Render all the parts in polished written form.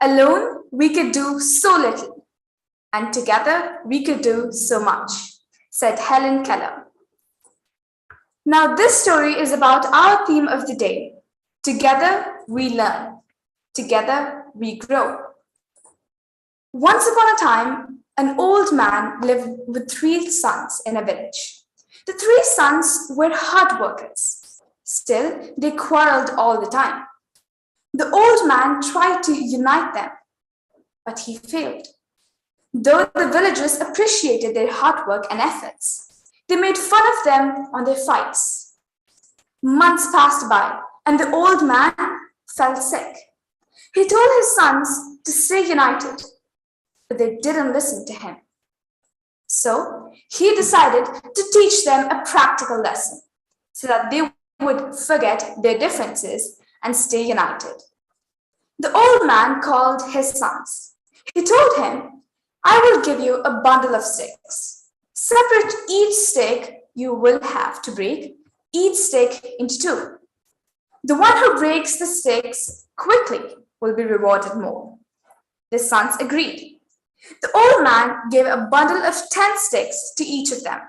Alone, we could do so little, and together we could do so much, said Helen Keller. Now, this story is about our theme of the day. Together we learn. Together we grow. Once upon a time, an old man lived with 3 sons in a village. The 3 sons were hard workers. Still, they quarreled all the time. The old man tried to unite them, but he failed. Though the villagers appreciated their hard work and efforts, they made fun of them on their fights. Months passed by, and the old man fell sick. He told his sons to stay united, but they didn't listen to him. So he decided to teach them a practical lesson so that they would forget their differences and stay united. The old man called his sons. He told him, "I will give you a bundle of sticks. Separate each stick you will have to break each stick into 2. The one who breaks the sticks quickly will be rewarded more." The sons agreed. The old man gave a bundle of 10 sticks to each of them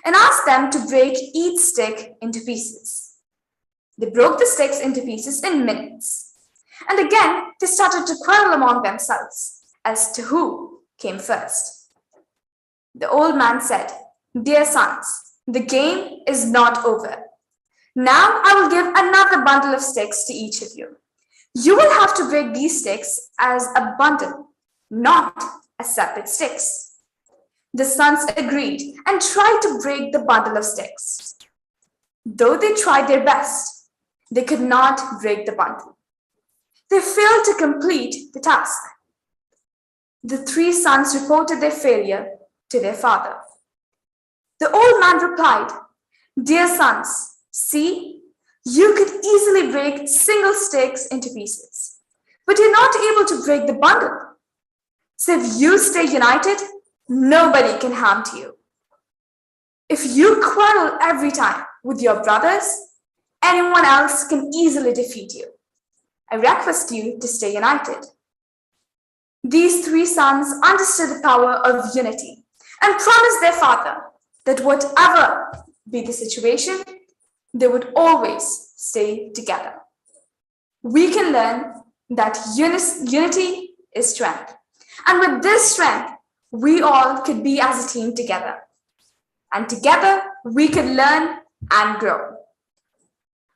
and asked them to break each stick into pieces. They broke the sticks into pieces in minutes. And again, they started to quarrel among themselves as to who came first. The old man said, "Dear sons, the game is not over. Now I will give another bundle of sticks to each of you. You will have to break these sticks as a bundle, not as separate sticks." The sons agreed and tried to break the bundle of sticks. Though they tried their best, they could not break the bundle. They failed to complete the task. The 3 sons reported their failure to their father. The old man replied, "Dear sons, see, you could easily break single sticks into pieces, but you're not able to break the bundle. So if you stay united, nobody can harm to you. If you quarrel every time with your brothers, anyone else can easily defeat you. I request you to stay united." These 3 sons understood the power of unity and promised their father that whatever be the situation, they would always stay together. We can learn that unity is strength. And with this strength, we all could be as a team together. And together, we could learn and grow.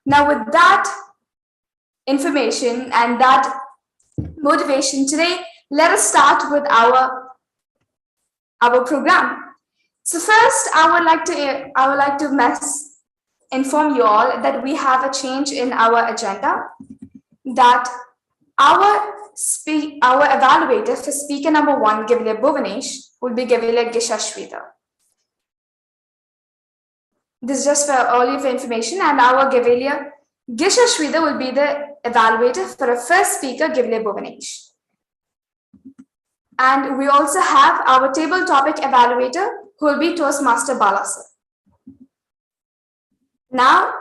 Now, with that information and that motivation today, let us start with our program. So first, I would like to inform you all that we have a change in our agenda, that our evaluator for speaker number 1, Gavilia Bhuvanesh, will be Gavilia Gishashwita. This is just for all of your information, and our Gavilia Gishashwita will be the evaluator for our first speaker, Gavilia Bhuvanesh. And we also have our table topic evaluator, who will be Toastmaster Balasa. Now,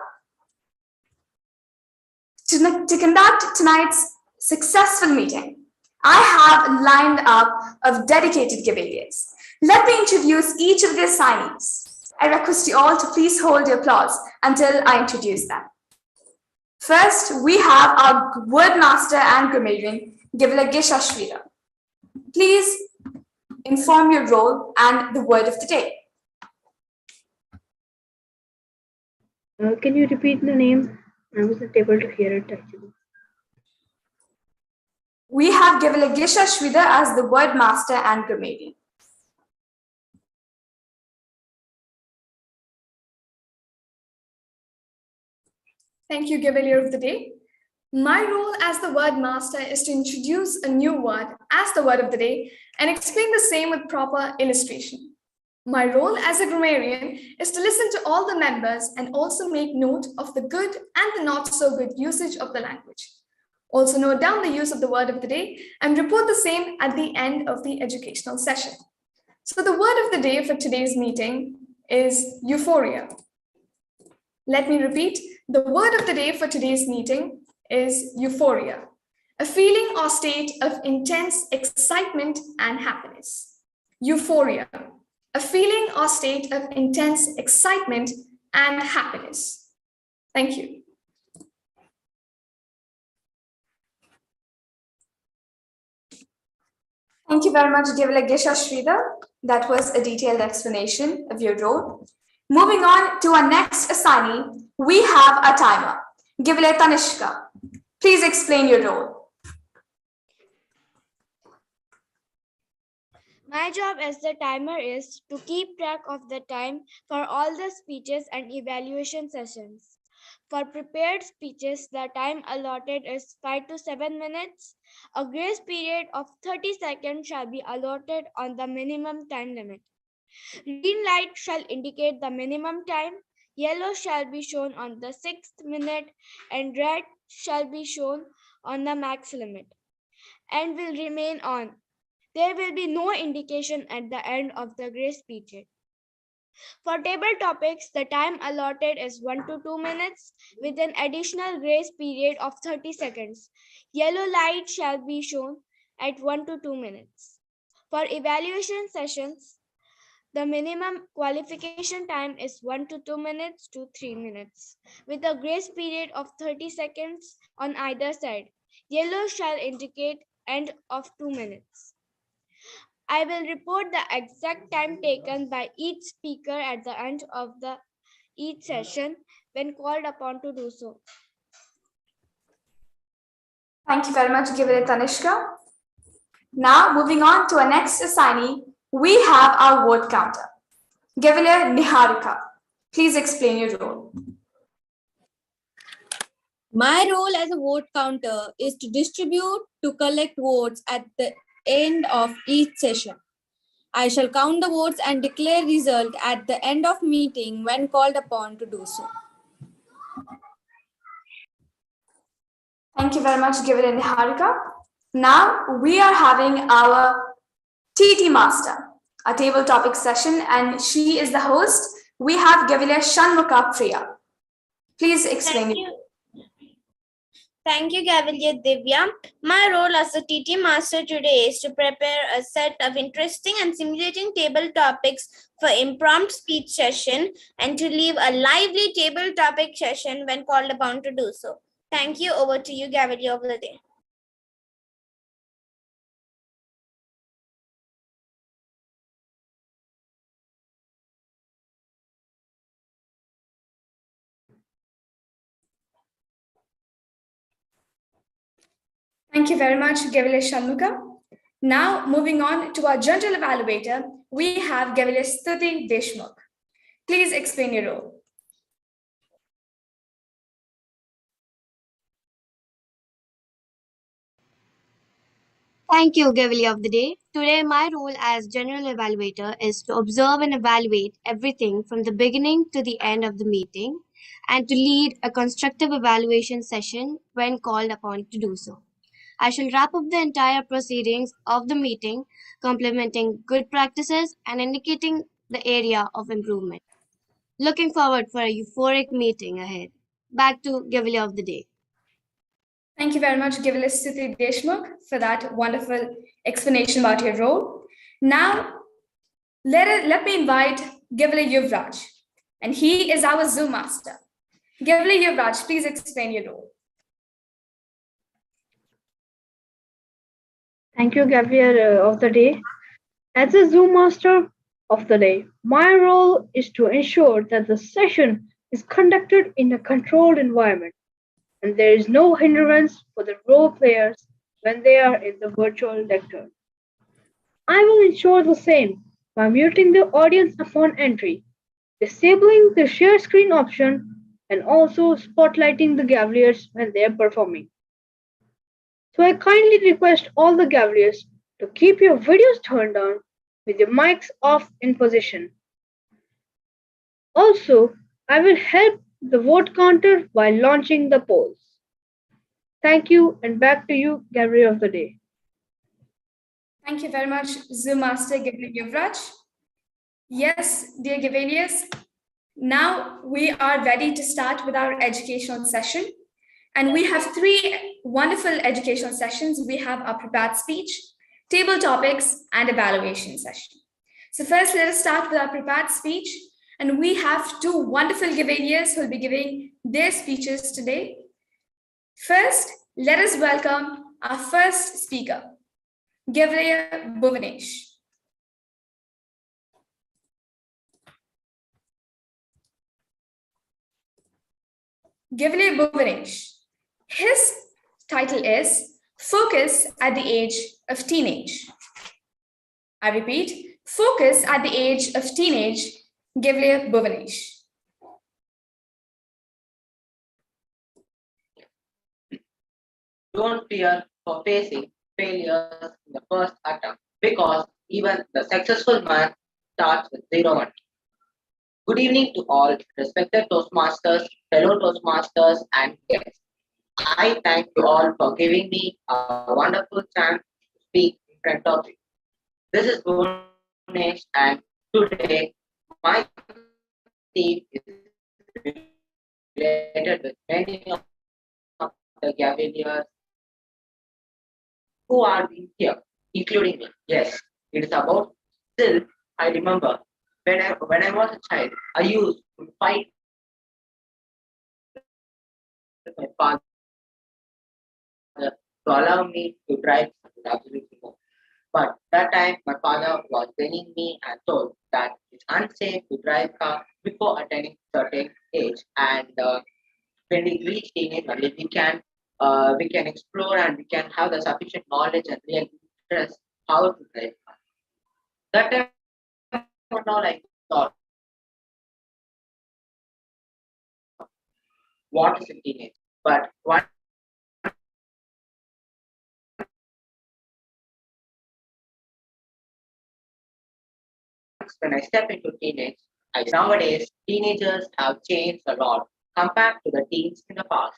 to conduct tonight's successful meeting, I have lined up of dedicated Gaveliers. Let me introduce each of the assignees. I request you all to please hold your applause until I introduce them. First, we have our word master and grammarian, Gavilia Gishashwita. Please inform your role and the word of the day. Can you repeat the name? I wasn't able to hear it actually. We have Gavilia Gishashwita as the word master and grammarian. Thank you, Gavelier of the day. My role as the word master is to introduce a new word as the word of the day and explain the same with proper illustration. My role as a grammarian is to listen to all the members and also make note of the good and the not so good usage of the language. Also note down the use of the word of the day and report the same at the end of the educational session. So the word of the day for today's meeting is euphoria. Let me repeat, the word of the day for today's meeting is euphoria. A feeling or state of intense excitement and happiness. Euphoria. A feeling or state of intense excitement and happiness. Thank you. Thank you very much, Devalagesha Sridhar. That was a detailed explanation of your role. Moving on to our next assignee, we have a timer. Givale Tanishka, please explain your role. My job as the timer is to keep track of the time for all the speeches and evaluation sessions. For prepared speeches, the time allotted is 5 to 7 minutes. A grace period of 30 seconds shall be allotted on the minimum time limit. Green light shall indicate the minimum time, yellow shall be shown on the 6th minute, and red shall be shown on the max limit and will remain on. There will be no indication at the end of the grace period. For table topics, the time allotted is 1 to 2 minutes with an additional grace period of 30 seconds. Yellow light shall be shown at 1 to 2 minutes. For evaluation sessions, the minimum qualification time is 1 to 2 minutes to 3 minutes with a grace period of 30 seconds on either side. Yellow shall indicate end of 2 minutes. I will report the exact time taken by each speaker at the end of each session when called upon to do so. Thank you very much, Givale Tanishka. Now, moving on to our next assignee, we have our word counter. Givale Niharika, please explain your role. My role as a vote counter is to distribute to collect votes at the end of each session. I shall count the votes and declare result at the end of meeting when called upon to do so. Thank you very much, Givale Niharika. Now we are having our TT Master, a table topic session, and she is the host. We have Gavile Shanmukha Priya. Please explain. Thank you, Gavilier Divya. My role as a TT Master today is to prepare a set of interesting and stimulating table topics for impromptu speech session and to leave a lively table topic session when called upon to do so. Thank you. Over to you, Gavilier of the day. Thank you very much, Gavile Shanmukha. Now, moving on to our general evaluator, we have Gavile Stuti Deshmukh. Please explain your role. Thank you, Gavili of the day. Today, my role as general evaluator is to observe and evaluate everything from the beginning to the end of the meeting and to lead a constructive evaluation session when called upon to do so. I shall wrap up the entire proceedings of the meeting, complementing good practices and indicating the area of improvement. Looking forward for a euphoric meeting ahead. Back to Gavili of the day. Thank you very much, Gavile Stuti Deshmukh, for that wonderful explanation about your role. Now, let me invite Gavile Yuvraj, and he is our Zoom master. Gavile Yuvraj, please explain your role. Thank you, Gabriel of the day. As a Zoom master of the day, my role is to ensure that the session is conducted in a controlled environment and there is no hindrance for the role players when they are in the virtual lectern. I will ensure the same by muting the audience upon entry, disabling the share screen option, and also spotlighting the Gavaliers when they are performing. So I kindly request all the Gavaliers to keep your videos turned on with your mics off in position. Also, I will help the vote counter while launching the polls. Thank you, and back to you, Gavalier of the day. Thank you very much, Zoom master Gavile Yuvraj. Yes, dear Gavaliers, now we are ready to start with our educational session. And we have three wonderful educational sessions. We have our prepared speech, table topics, and evaluation session. So first, let us start with our prepared speech. And we have two wonderful Gaveliers who will be giving their speeches today. First, let us welcome our first speaker, Gavelier Bhuvanesh. Gavelier Bhuvanesh. His title is Focus at the Age of Teenage. I repeat, Focus at the Age of Teenage, Gavelier Bhuvanesh. Don't fear for facing failures in the first attempt because even the successful man starts with zero and good evening to all respected Toastmasters, fellow Toastmasters, and guests. I thank you all for giving me a wonderful chance to speak in front of you. This is Bhuvanesh, and today my theme is related with many of the Gaveliers who are being here, including me. Yes, it is about still. I remember when I was a child, I used to fight with my father to allow me to drive absolutely no. But that time, my father was telling me and told that it's unsafe to drive car before attaining certain age, and when we reach teenage age, we can explore and we can have the sufficient knowledge and real interest how to drive car. That time, and all I thought, what is a teenage? But once when I step into teenage, nowadays teenagers have changed a lot compared to the teens in the past.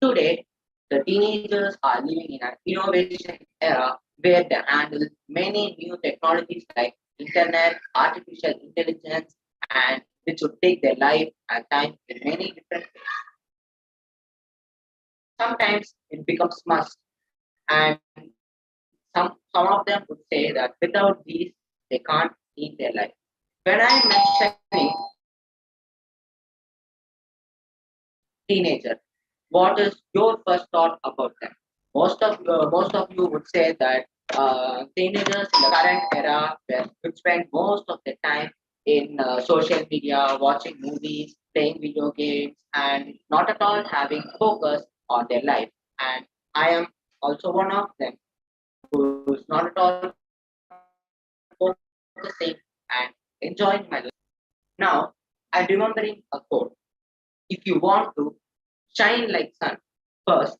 Today, the teenagers are living in an innovation era where they handle many new technologies like internet, artificial intelligence, and which would take their life and time in many different ways. Sometimes it becomes must, and some of them would say that without these they can't lead their life. When I'm mentioning teenager, what is your first thought about them? Most of you would say that teenagers in the current era would spend most of their time in social media, watching movies, playing video games, and not at all having focus on their life. And I am also one of them who is not at all focusing and enjoying my life. Now, I'm remembering a quote. If you want to shine like sun, first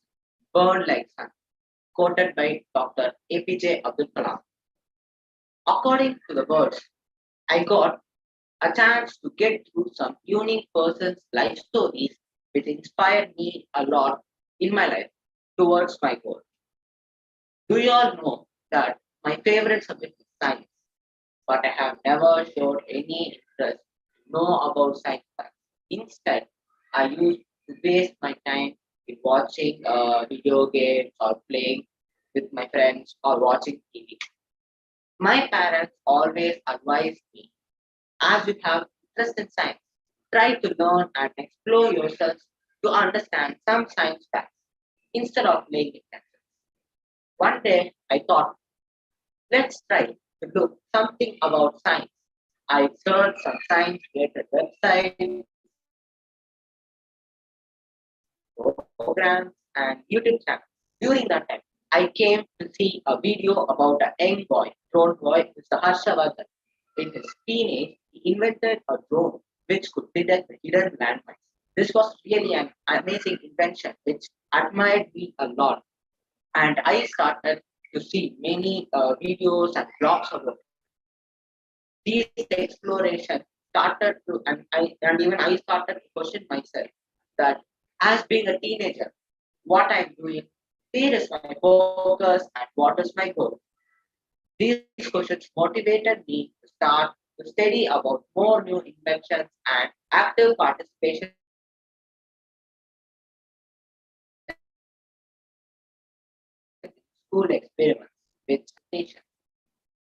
burn like sun. Quoted by Dr. APJ Abdul Kalam. According to the words, I got a chance to get through some unique person's life stories which inspired me a lot in my life towards my goal. Do you all know that my favorite subject is science, but I have never showed any interest to know about science facts. Instead, I used to waste my time in watching video games or playing with my friends or watching TV. My parents always advised me, as you have interest in science, try to learn and explore yourself to understand some science facts instead of making sense. One day I thought, let's try to look something about science. I searched some science related websites, programs, and YouTube channels. During that time, I came to see a video about a young boy, drone boy, Mr. Harshavardhan. In his teenage, he invented a drone which could detect the hidden landmines. This was really an amazing invention which admired me a lot. And I started to see many videos and blogs about it. These exploration started to, and even I started to question myself that as being a teenager, what I'm doing, where is my focus, and what is my goal? These questions motivated me to start to study about more new inventions and active participation school experiments with stations.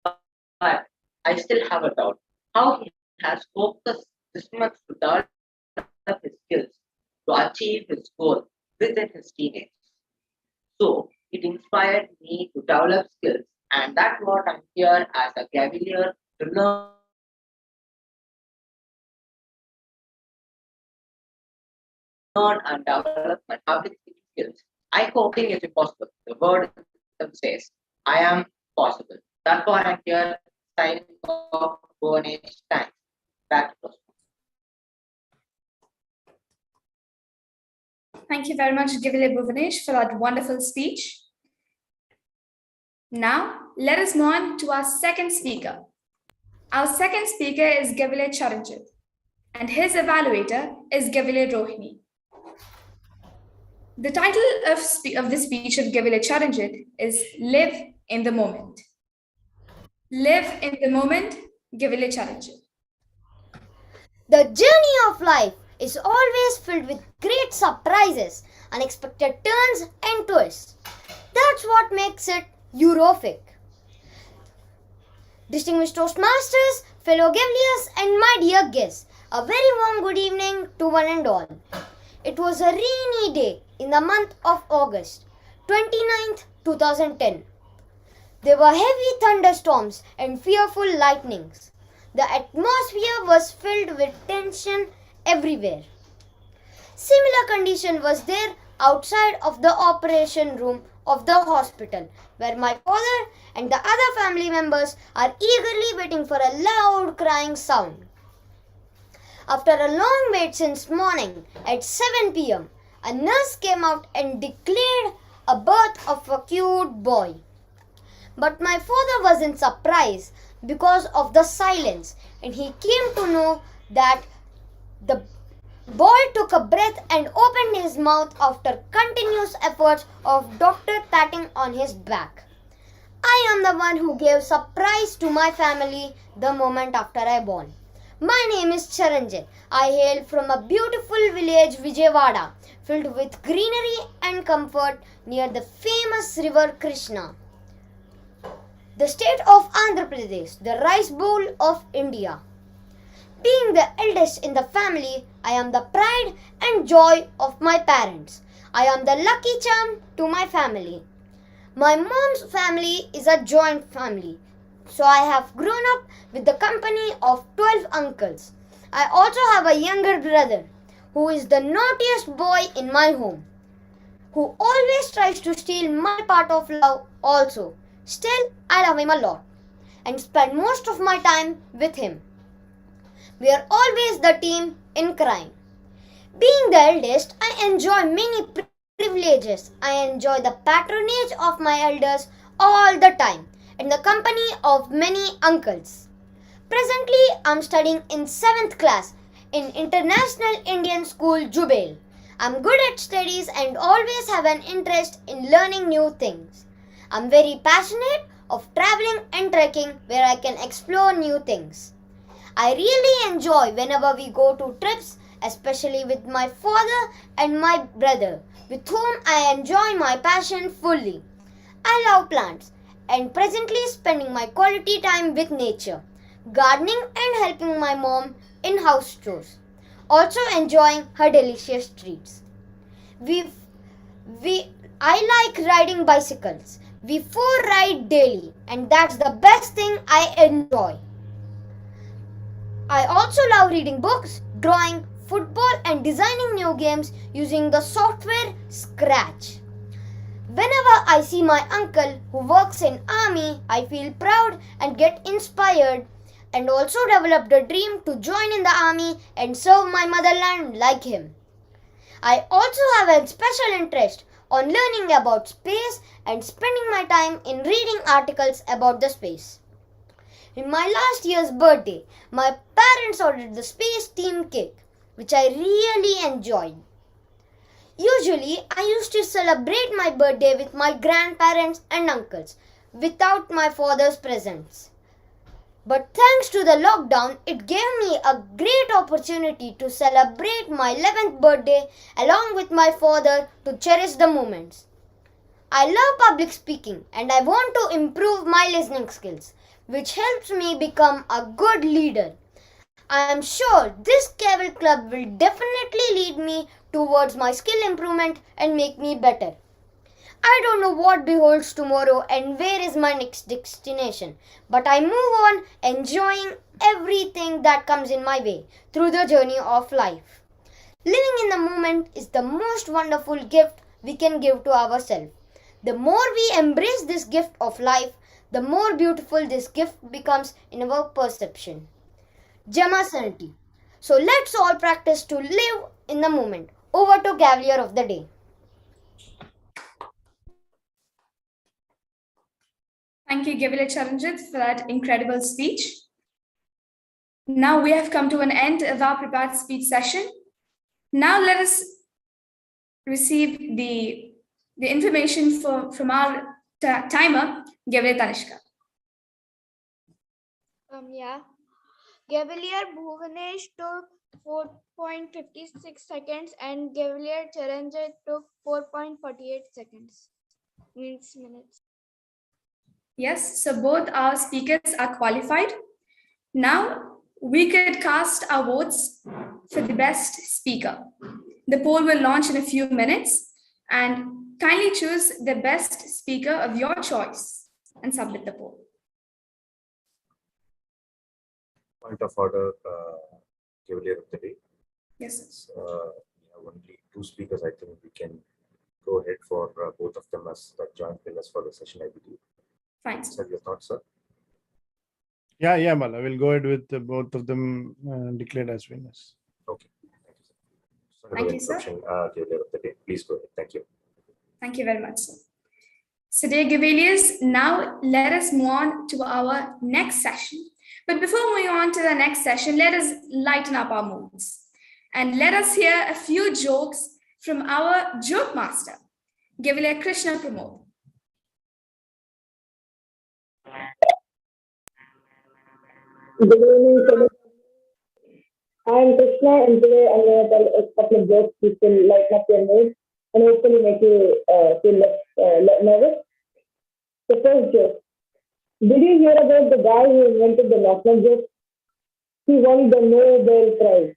But I still have a doubt how he has focused this much to develop his skills to achieve his goal within his teenage. So it inspired me to develop skills, and that's what I'm here as a Cavalier to learn and develop my public speaking skills. I hope nothing is impossible. The word itself says, I am possible. That's why I'm here signing off Bhuvanesh. Thanks. Back to you. Thank you very much, Givile Bhuvanesh, for that wonderful speech. Now, let us move on to our second speaker. Our second speaker is Givile Charanjit, and his evaluator is Givile Rohini. The title of the speech of Givile Charanjit is Live in the Moment. Live in the Moment, Givile Charanjit. The journey of life is always filled with great surprises, unexpected turns and twists. That's what makes it Eurofic. Distinguished Toastmasters, fellow Gaveliers, and my dear guests, a very warm good evening to one and all. It was a rainy day in the month of August, 29th, 2010. There were heavy thunderstorms and fearful lightnings. The atmosphere was filled with tension everywhere. Similar condition was there outside of the operation room of the hospital, where my father and the other family members are eagerly waiting for a loud crying sound. After a long wait since morning, at 7 p.m., a nurse came out and declared a birth of a cute boy. But my father wasn't surprised because of the silence, and he came to know that the boy took a breath and opened his mouth after continuous efforts of doctor patting on his back. I am the one who gave surprise to my family the moment after I born. My name is Charanjit. I hail from a beautiful village Vijayawada, filled with greenery and comfort near the famous river Krishna. The state of Andhra Pradesh, the rice bowl of India. Being the eldest in the family, I am the pride and joy of my parents. I am the lucky charm to my family. My mom's family is a joint family, so I have grown up with the company of 12 uncles. I also have a younger brother who is the naughtiest boy in my home, who always tries to steal my part of love also. Still, I love him a lot and spend most of my time with him. We are always the team in crime. Being the eldest, I enjoy many privileges. I enjoy the patronage of my elders all the time and the company of many uncles. Presently, I am studying in 7th class in International Indian School, Jubail. I am good at studies and always have an interest in learning new things. I am very passionate of traveling and trekking where I can explore new things. I really enjoy whenever we go to trips, especially with my father and my brother, with whom I enjoy my passion fully. I love plants and presently spending my quality time with nature, gardening and helping my mom in house chores. Also enjoying her delicious treats. I like riding bicycles. We 4 ride daily and that's the best thing I enjoy. I also love reading books, drawing, football and designing new games using the software Scratch. Whenever I see my uncle who works in army, I feel proud and get inspired and also developed a dream to join in the army and serve my motherland like him. I also have a special interest on learning about space and spending my time in reading articles about the space. In my last year's birthday, my parents ordered the space themed cake, which I really enjoyed. Usually, I used to celebrate my birthday with my grandparents and uncles without my father's presence. But thanks to the lockdown, it gave me a great opportunity to celebrate my 11th birthday along with my father to cherish the moments. I love public speaking and I want to improve my listening skills, which helps me become a good leader. I am sure this Cable Club will definitely lead me towards my skill improvement and make me better. I don't know what beholds tomorrow and where is my next destination, but I move on enjoying everything that comes in my way through the journey of life. Living in the moment is the most wonderful gift we can give to ourselves. The more we embrace this gift of life, the more beautiful this gift becomes in our perception. Gemma Santi. So let's all practice to live in the moment. Over to Cavalier of the Day. Thank you, Gavila Charanjit, for that incredible speech. Now we have come to an end of our prepared speech session. Now let us receive the information from our timer, Gavila Tanishka. Yeah. Cavalier Bhuvanesh took 4.56 seconds and Cavalier Charanjit took 4.48 seconds. Means minutes. Yes, so both our speakers are qualified. Now we could cast our votes for the best speaker. The poll will launch in a few minutes, and kindly choose the best speaker of your choice and submit the poll. Point of order, Cavalier of the Day. Yes. We have only 2 speakers. I think we can go ahead for both of them as the joint winners for the session, I believe. Fine. Sir, your thoughts, sir? Yeah, Bala. We'll go ahead with both of them declared as winners. Okay. Thank you, sir. Thank you, sir. Cavalier of the Day. Please go ahead. Thank you. Thank you very much, sir. So, dear Gavaliers, now let us move on to our next session. But before moving on to the next session, let us lighten up our moods and let us hear a few jokes from our joke master, Gavalier Krishna Pramod. Good evening, sir. I am Krishna, and today I'm going to tell a couple of jokes which will lighten up your mood and hopefully make you feel less nervous. The first joke. Did you hear about the guy who invented the knock-knock joke? He won the Nobel Prize.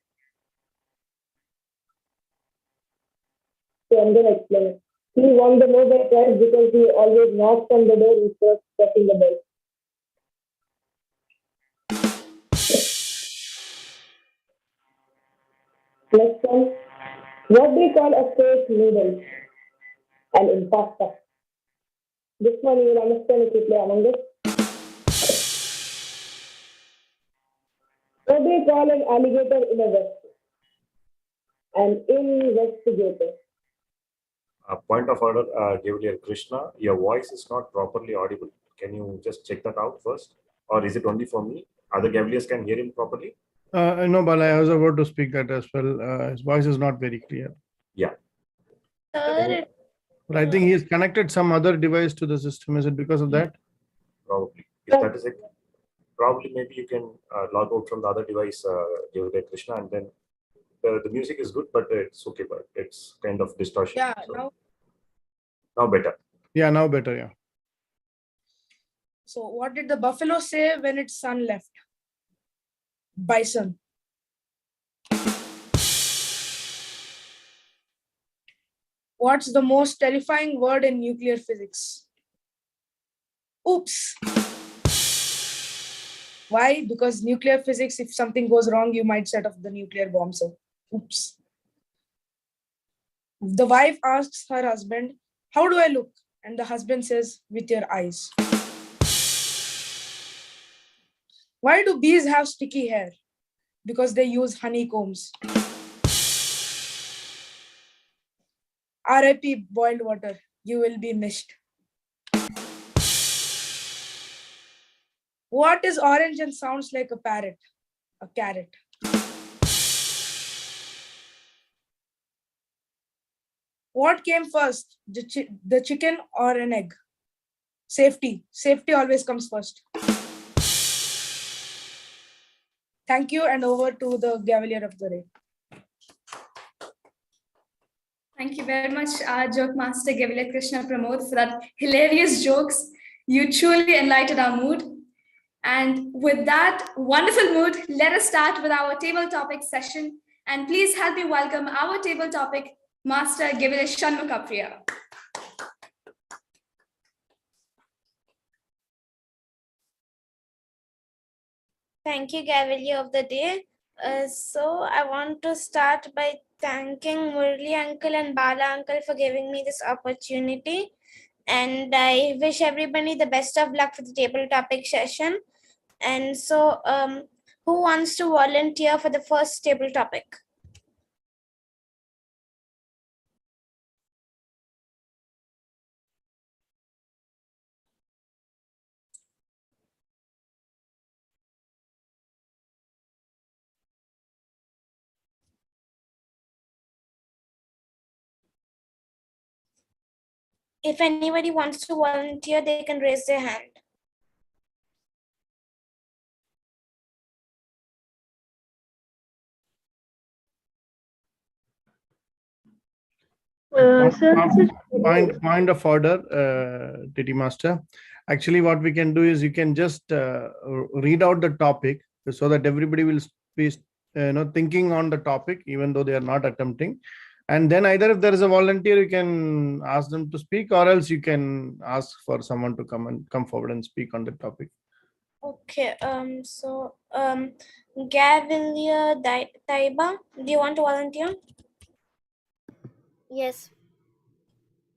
So I'm going to explain it. He won the Nobel Prize because he always knocks on the door instead of pressing the bell. Next one. What do you call a fake noodle? An imposter. This one you will understand if you play Among Us. What do you call an alligator in a vest? An investigator. Point of order, Cavalier Krishna. Your voice is not properly audible. Can you just check that out first? Or is it only for me? Other Cavaliers can hear him properly? No, Bala, I was about to speak that as well. His voice is not very clear. Yeah. Sir, But I think he's connected some other device to the system. Is it because of that? Probably. If that is it, probably maybe you can log out from the other device, Cavalier Krishna, and then the music is good, but it's okay, but it's kind of distortion. Yeah, so now better. Yeah, now better, yeah. So what did the buffalo say when its son left? Bison. What's the most terrifying word in nuclear physics? Oops. Why? Because nuclear physics, if something goes wrong, you might set off the nuclear bomb. So, oops. The wife asks her husband, "How do I look?" And the husband says, "With your eyes." Why do bees have sticky hair? Because they use honeycombs. RIP boiled water, you will be missed. What is orange and sounds like a parrot? A carrot. What came first, the chicken or an egg? Safety. Safety always comes first. Thank you, and over to the Cavalier of the Day. Thank you very much, joke master Gavile Krishna Pramod, for that hilarious jokes. You truly enlightened our mood. And with that wonderful mood, let us start with our table topic session. And please help me welcome our table topic master Gavile Shanmukapriya. Thank you, Gavili of the day. So I want to start by thanking Murli uncle and Bala uncle for giving me this opportunity. And I wish everybody the best of luck for the table topic session. And so who wants to volunteer for the first table topic? If anybody wants to volunteer, they can raise their hand. Point of order, TT Master. Actually, what we can do is you can just read out the topic so that everybody will be thinking on the topic, even though they are not attempting. And then either if there is a volunteer, you can ask them to speak, or else you can ask for someone to come forward and speak on the topic. Okay. Gavilia Taiba, do you want to volunteer? Yes.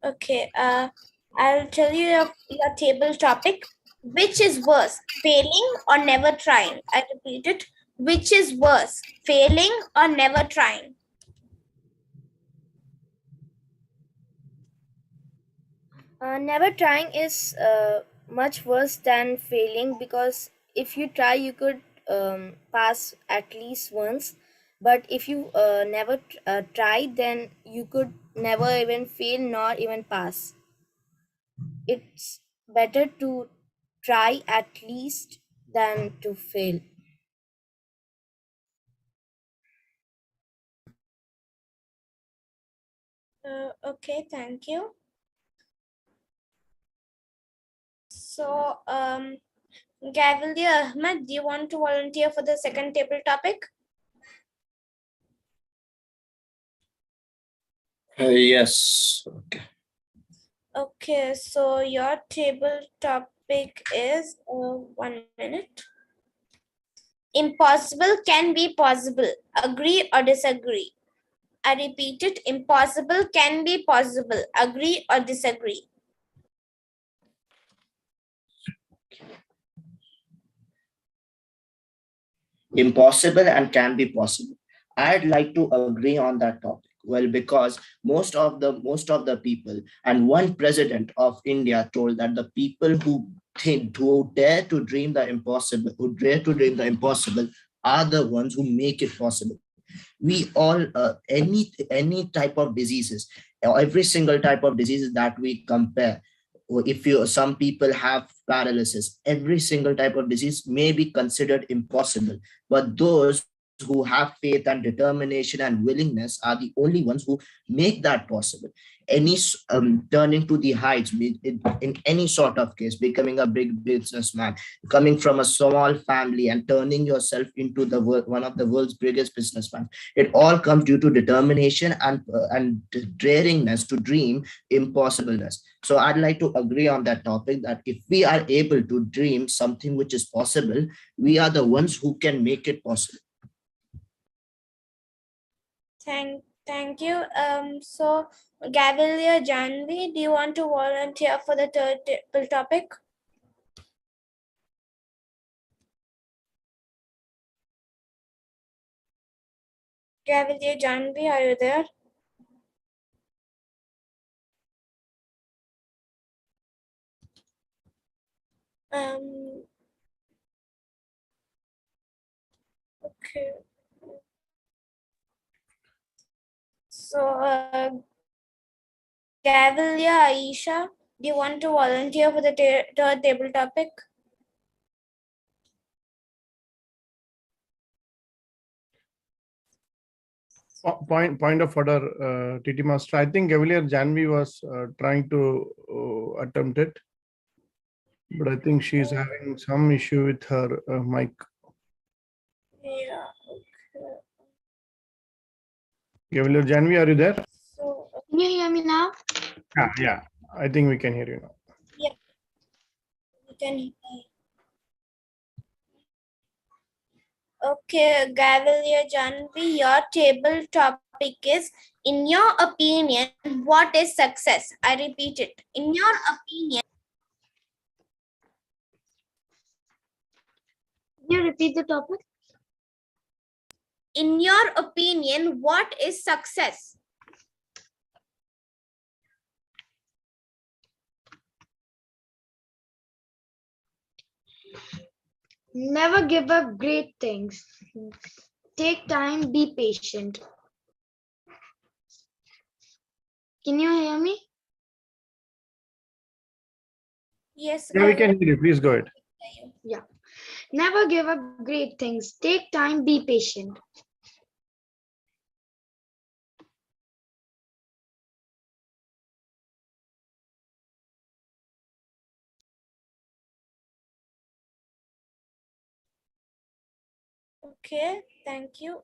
Okay. I'll tell you your table topic. Which is worse, failing or never trying? I repeat it. Which is worse, failing or never trying? Never trying is much worse than failing, because if you try, you could pass at least once. But if you never try, then you could never even fail nor even pass. It's better to try at least than to fail. Okay, thank you. So, Gavilia Ahmed, do you want to volunteer for the second table topic? Yes. Okay. Okay, so your table topic is 1 minute. Impossible can be possible. Agree or disagree? I repeat it. Impossible can be possible. Agree or disagree? Impossible and can be possible. I'd like to agree on that topic. Well, because most of the people, and one president of India told that the people who dare to dream the impossible, are the ones who make it possible. We all any type of diseases, every single type of diseases that we compare, or if you some people have paralysis, every single type of disease may be considered impossible, but those who have faith and determination and willingness are the only ones who make that possible. Any turning to the heights, in any sort of case, becoming a big businessman, coming from a small family and turning yourself into one of the world's biggest businessmen, it all comes due to determination and daringness to dream impossibleness. So I'd like to agree on that topic, that if we are able to dream something which is possible, we are the ones who can make it possible. Thank you. So Gavilia Janvi, do you want to volunteer for the third table topic? Gavilia Janvi, are you there? Okay. So, Gavilia Aisha, do you want to volunteer for the third table topic? Point of order, TT Master. I think earlier Janvi was trying to attempt it, but I think she's having some issue with her mic. Yeah. Earlier Janvi, are you there? So Can you hear me now? Yeah. I think we can hear you now. yeah, you can. Okay, Gavalier Janvi, your table topic is, in your opinion, what is success? I repeat it. In your opinion. Can you repeat the topic? In your opinion, what is success? Never give up great things. Take time, be patient. Can you hear me? Yes, Yeah, we Gavalier. can hear you. Please go ahead. Yeah. Never give up great things. Take time, be patient. Okay, thank you.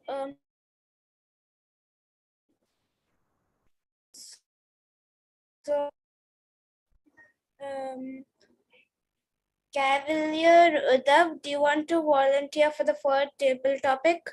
So, Cavalier Udav, do you want to volunteer for the third table topic?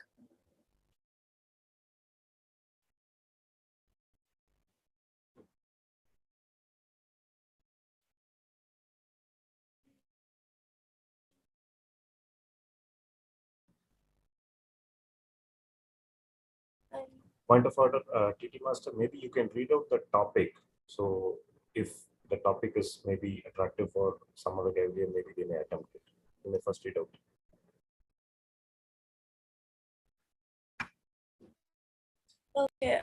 Point of order, TT Master, maybe you can read out the topic. So if the topic is maybe attractive for some other Gavalier, maybe they may attempt it. You may first read out. Okay.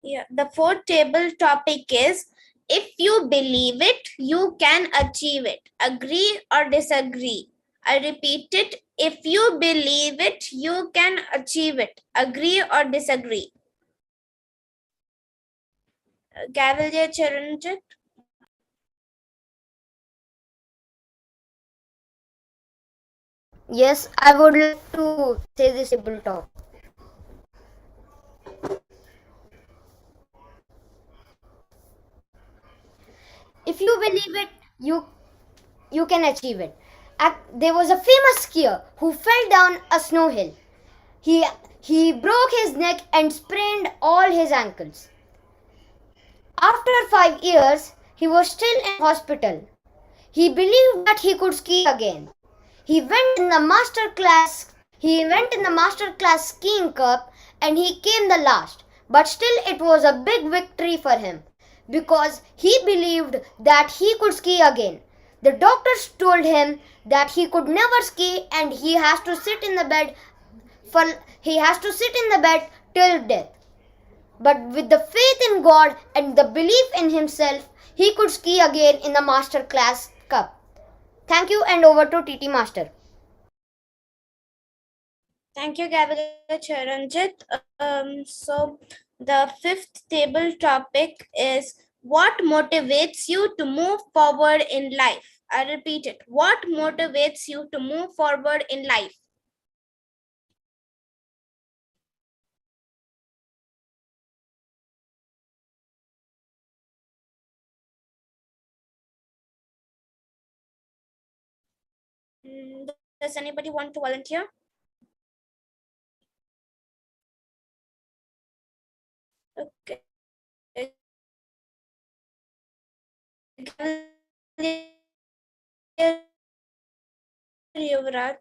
Yeah, the fourth table topic is, if you believe it, you can achieve it. Agree or disagree? I repeat it. If you believe it, you can achieve it. Agree or disagree? Cavalier Charanjit. Yes, I would like to say this table talk. If you believe it, you can achieve it. There was a famous skier who fell down a snow hill. He he broke his neck and sprained all his ankles. After 5 years, he was still in hospital. He believed that he could ski again. He went in the master class. He went in the master class skiing cup and he came the last. But still it was a big victory for him because he believed that he could ski again. The doctors told him that he could never ski and he has to sit in the bed till death. But with the faith in God and the belief in himself, he could ski again in the master class cup. Thank you, and over to TT Master. Thank you, Gavalier Charanjit. So the fifth table topic is, what motivates you to move forward in life? I repeat it. What motivates you to move forward in life? Does anybody want to volunteer? Okay. Yuvraj.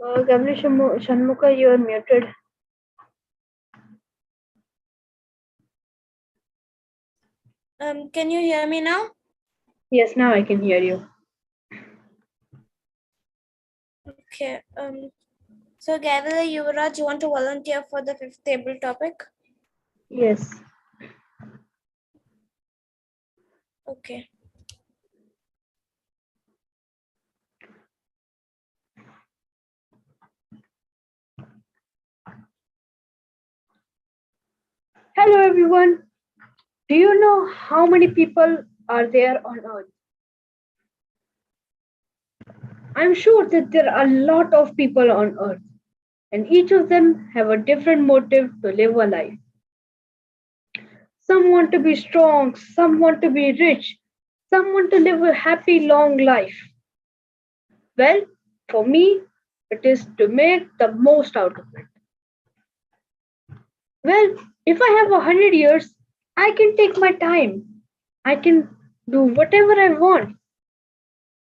Gavli Shanmuka, you are muted. Can you hear me now? Yes, now I can hear you. Okay. So Gavila Yuvraj, you want to volunteer for the fifth table topic? Yes. Okay. Hello, everyone. Do you know how many people are there on Earth? I'm sure that there are a lot of people on Earth, and each of them have a different motive to live a life. Some want to be strong, some want to be rich, some want to live a happy, long life. Well, for me, it is to make the most out of it. Well, if I have 100 years, I can take my time. I can do whatever I want.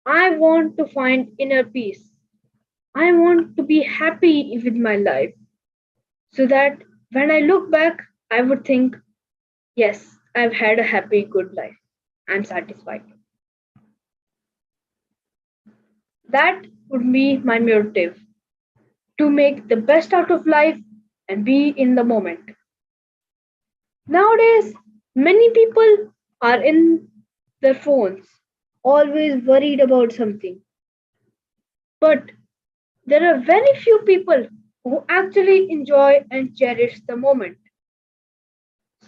I want to find inner peace. I want to be happy with my life so that when I look back, I would think, yes, I've had a happy, good life. I'm satisfied. That would be my motive to make the best out of life and be in the moment. Nowadays, many people are in their phones, always worried about something. But there are very few people who actually enjoy and cherish the moment.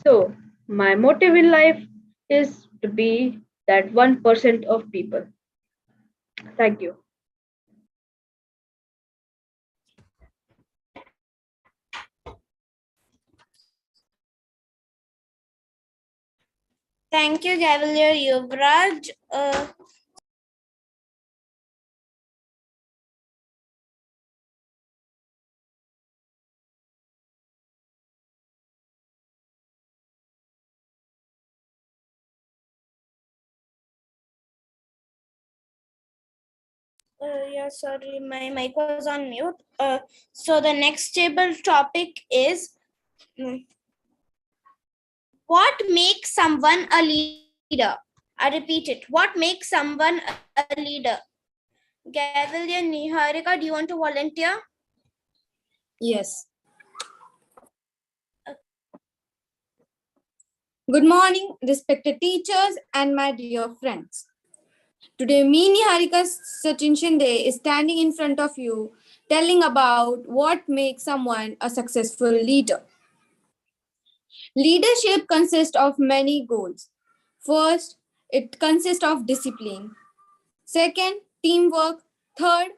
So, my motive in life is to be that 1% of people. Thank you. Thank you, Cavalier Yuvraj. Yeah, sorry, my mic was on mute. So the next table topic is what makes someone a leader? I repeat it. What makes someone a leader? Gavilian Niharika, do you want to volunteer? Yes. Good morning, respected teachers and my dear friends. Today, me, Niharika Sachin Shinde, is standing in front of you telling about what makes someone a successful leader. Leadership consists of many goals. First, it consists of discipline. Second, teamwork. Third,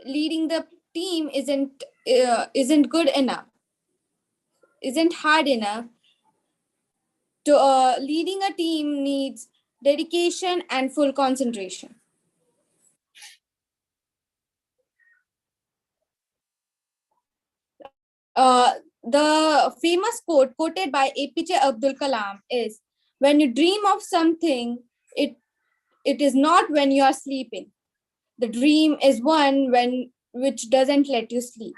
leading the team isn't good enough, isn't hard enough. To leading a team needs dedication and full concentration. The famous quote quoted by APJ Abdul Kalam is, "When you dream of something, it is not when you are sleeping. The dream is one which doesn't let you sleep."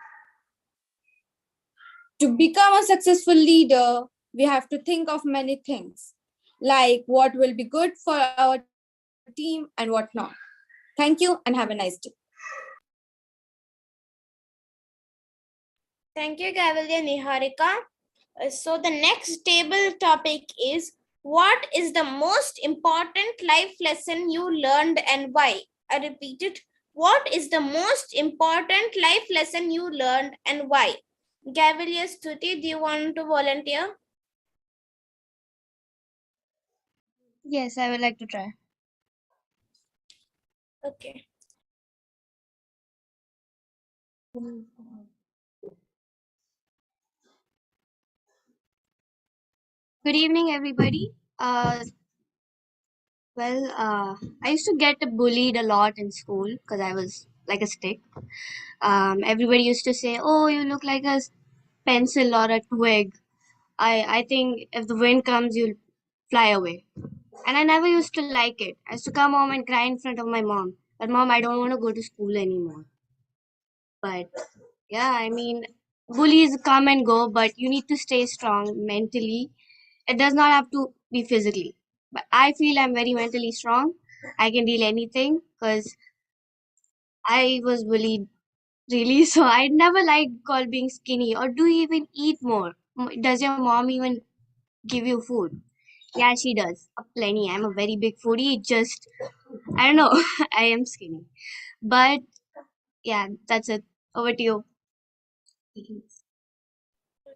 To become a successful leader, we have to think of many things, like what will be good for our team and what not. Thank you and have a nice day. Thank you, Cavalier Niharika. So the next table topic is what is the most important life lesson you learned and why? I repeat it. What is the most important life lesson you learned and why? Cavalier Stuti, do you want to volunteer? Yes, I would like to try. Okay. Good evening, everybody. I used to get bullied a lot in school because I was like a stick. Everybody used to say, "Oh, you look like a pencil or a twig." I think if the wind comes, you'll fly away. And I never used to like it. I used to come home and cry in front of my mom. But mom, I don't want to go to school anymore. But yeah, I mean, bullies come and go, but you need to stay strong mentally. It does not have to be physically. But I feel I'm very mentally strong. I can deal anything because I was bullied really. So I never liked called being skinny. Or do you even eat more? Does your mom even give you food? Yeah, she does. Plenty. I'm a very big foodie. Just, I don't know. I am skinny. But yeah, that's it. Over to you.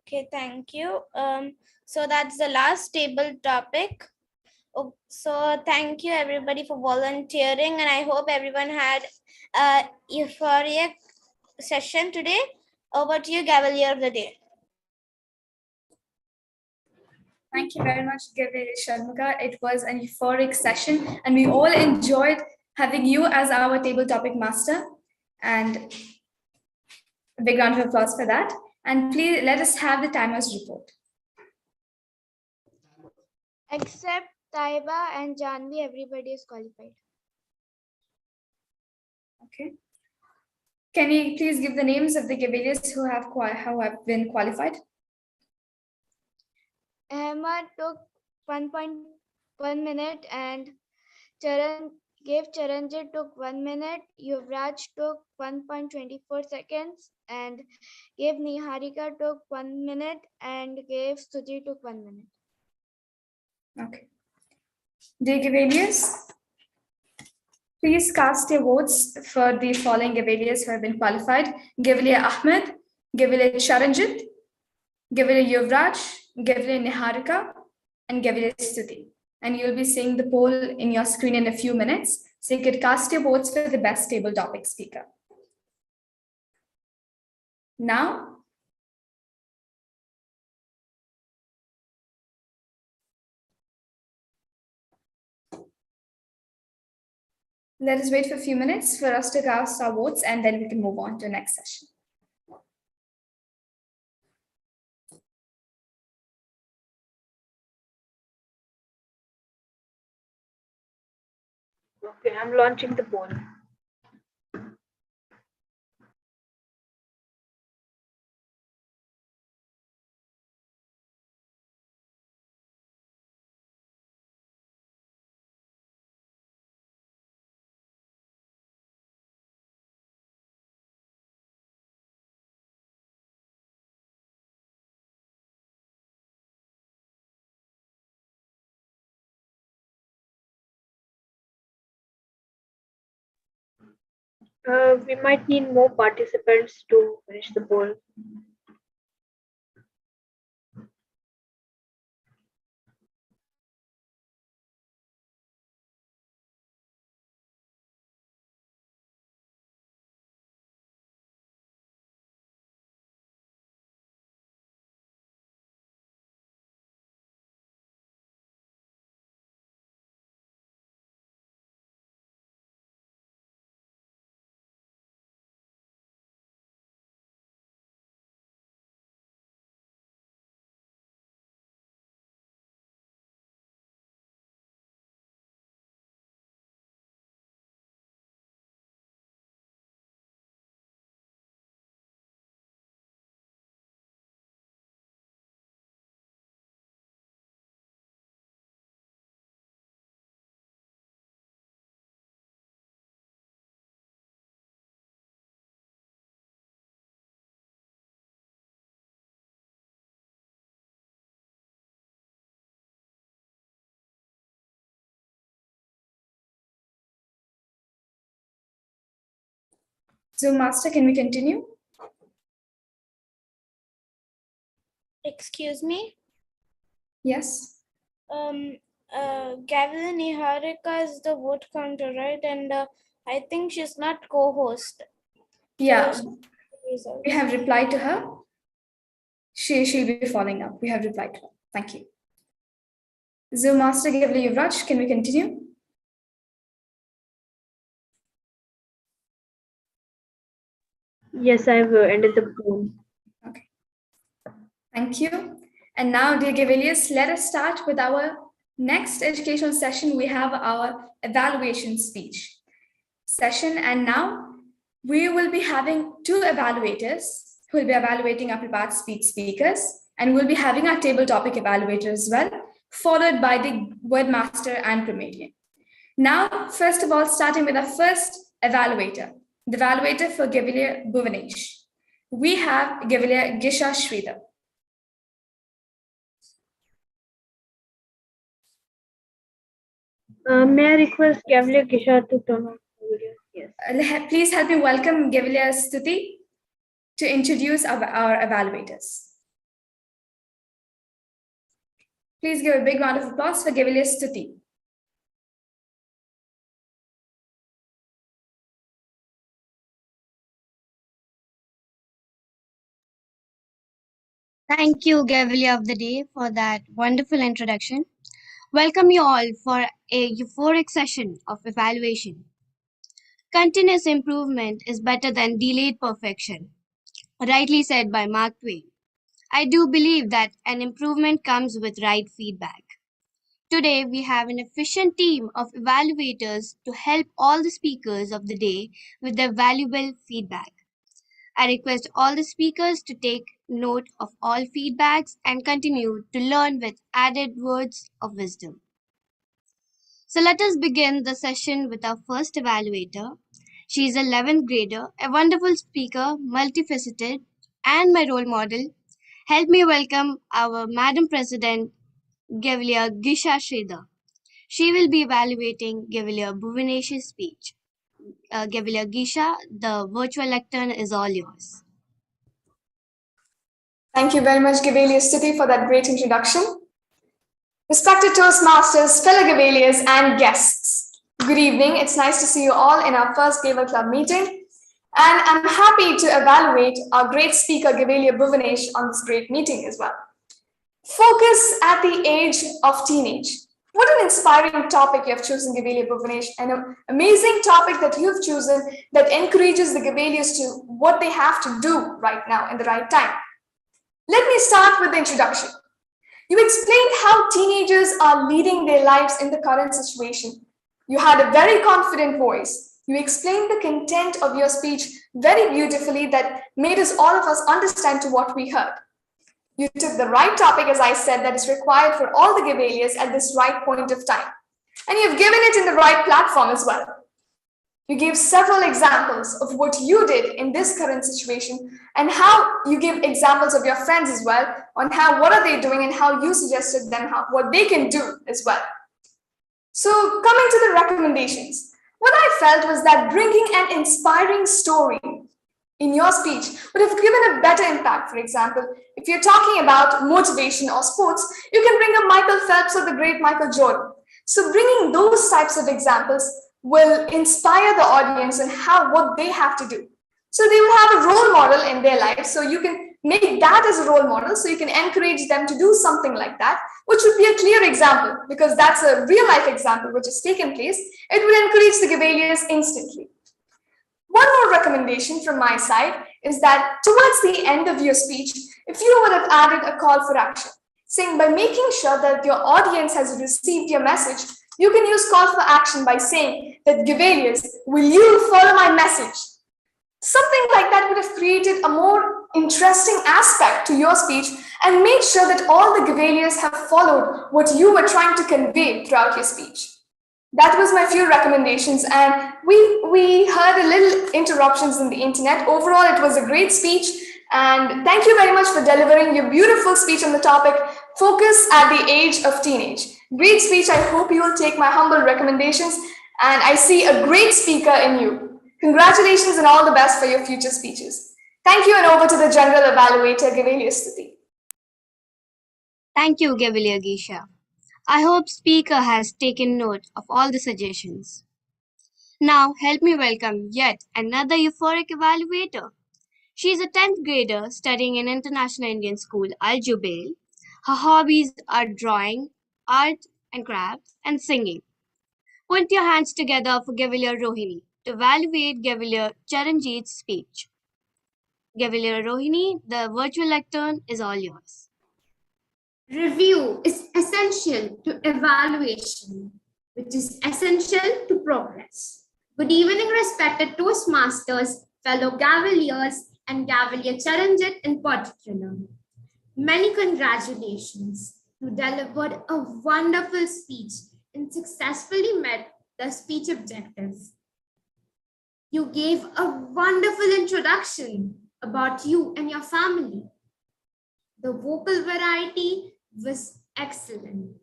Okay, thank you. So that's the last table topic. Oh, so thank you everybody for volunteering, and I hope everyone had a euphoric session today. Over to you, Cavalier of the Day. Thank you very much, Gavir Sharmuka. It was an euphoric session, and we all enjoyed having you as our table topic master. And a big round of applause for that. And please let us have the timers report. Except Taiba and Janvi, everybody is qualified. Okay. Can you please give the names of the Gaviliers who have been qualified? Ahmad took 1.1 minute and Charanjit took 1 minute. Yuvraj took 1.24 seconds and gave Niharika took 1 minute and gave Suji took 1 minute. Okay. Dear Gaviliers, please cast your votes for the following Gaviliers who have been qualified: Gavilier Ahmed, Gavilier Charanjit, Gavilier Yuvraj, Gavilier Niharika, and Gavilier Stuti. And you'll be seeing the poll in your screen in a few minutes, so you could cast your votes for the best table topic speaker. Now, let us wait for a few minutes for us to cast our votes, and then we can move on to the next session. Okay, I'm launching the poll. We might need more participants to finish the poll. Zoom Master, can we continue? Excuse me. Yes. Gavin Niharika is the vote counter, right? And I think she's not co-host. Yeah, So we have replied to her. She'll be following up. We have replied to her. Thank you. Zoom Master Gavli Yuvraj, can we continue? Yes, I've ended the poll. Okay. Thank you. And now, dear Gaviliers, let us start with our next educational session. We have our evaluation speech session. And now we will be having two evaluators who will be evaluating our prepared speech speakers. And we'll be having our table topic evaluator as well, followed by the word master and grammarian. Now, first of all, starting with our first evaluator, the evaluator for Gavilier Bhuvanesh. We have Gavilier Gisha Sridhar. May I request Gavlia Gisha to turn on the video? Yes. Please help me welcome Gavilia Stuti to introduce our evaluators. Please give a big round of applause for Gavilia Stuti. Thank you, Gavilia of the Day, for that wonderful introduction. Welcome you all for a euphoric session of evaluation. Continuous improvement is better than delayed perfection, rightly said by Mark Twain. I do believe that an improvement comes with right feedback. Today, we have an efficient team of evaluators to help all the speakers of the day with their valuable feedback. I request all the speakers to take note of all feedbacks and continue to learn with added words of wisdom. So let us begin the session with our first evaluator. She is a 11th grader, a wonderful speaker, multifaceted, and my role model. Help me welcome our Madam President, Gavilia Gisha Sridhar. She will be evaluating Gavilia Bhuvanesh's speech. Gavilia Gisha, the virtual lectern is all yours. Thank you very much, Gavilia Stuti, for that great introduction. Respected Toastmasters, fellow Gaveliers, and guests, good evening. It's nice to see you all in our first Gavel Club meeting. And I'm happy to evaluate our great speaker, Gavilia Bhuvanesh, on this great meeting as well. Focus at the age of teenage. What an inspiring topic you have chosen, Gavilia Bhuvanesh, and an amazing topic that you've chosen that encourages the Gaveliers to what they have to do right now in the right time. Let me start with the introduction. You explained how teenagers are leading their lives in the current situation. You had a very confident voice. You explained the content of your speech very beautifully that made us all of us understand to what we heard. You took the right topic, as I said, that is required for all the Gaveliers at this right point of time. And you've given it in the right platform as well. You gave several examples of what you did in this current situation and how you give examples of your friends as well on how what are they doing and how you suggested them what they can do as well. So coming to the recommendations, what I felt was that bringing an inspiring story in your speech would have given a better impact. For example, if you're talking about motivation or sports, you can bring up Michael Phelps or the great Michael Jordan. So bringing those types of examples will inspire the audience and what they have to do. So they will have a role model in their life. So you can make that as a role model. So you can encourage them to do something like that, which would be a clear example because that's a real life example which has taken place. It would encourage the Gaveliers instantly. One more recommendation from my side is that towards the end of your speech, if you would have added a call for action, saying by making sure that your audience has received your message, you can use call for action by saying that Gaveliers, will you follow my message? Something like that would have created a more interesting aspect to your speech and made sure that all the Gaveliers have followed what you were trying to convey throughout your speech. That was my few recommendations, and we heard a little interruptions in the internet. Overall, it was a great speech, and thank you very much for delivering your beautiful speech on the topic, Focus at the Age of Teenage. Great speech. I hope you will take my humble recommendations, and I see a great speaker in you. Congratulations and all the best for your future speeches. Thank you, and over to the General Evaluator, Gavilia Stuti. Thank you, Gavilia Gisha. I hope speaker has taken note of all the suggestions. Now help me welcome yet another euphoric evaluator. She is a 10th grader studying in International Indian School, Al Jubail. Her hobbies are drawing, art and crafts, and singing. Put your hands together for Gavilia Rohini to evaluate Gavilia Charanjit's speech. Gavilia Rohini, the virtual lectern is all yours. Review is essential to evaluation, which is essential to progress. Good evening, respected Toastmasters, fellow Gaveliers, and Gavelier Charanjit in particular. Many congratulations. You delivered a wonderful speech and successfully met the speech objectives. You gave a wonderful introduction about you and your family. The vocal variety was excellent.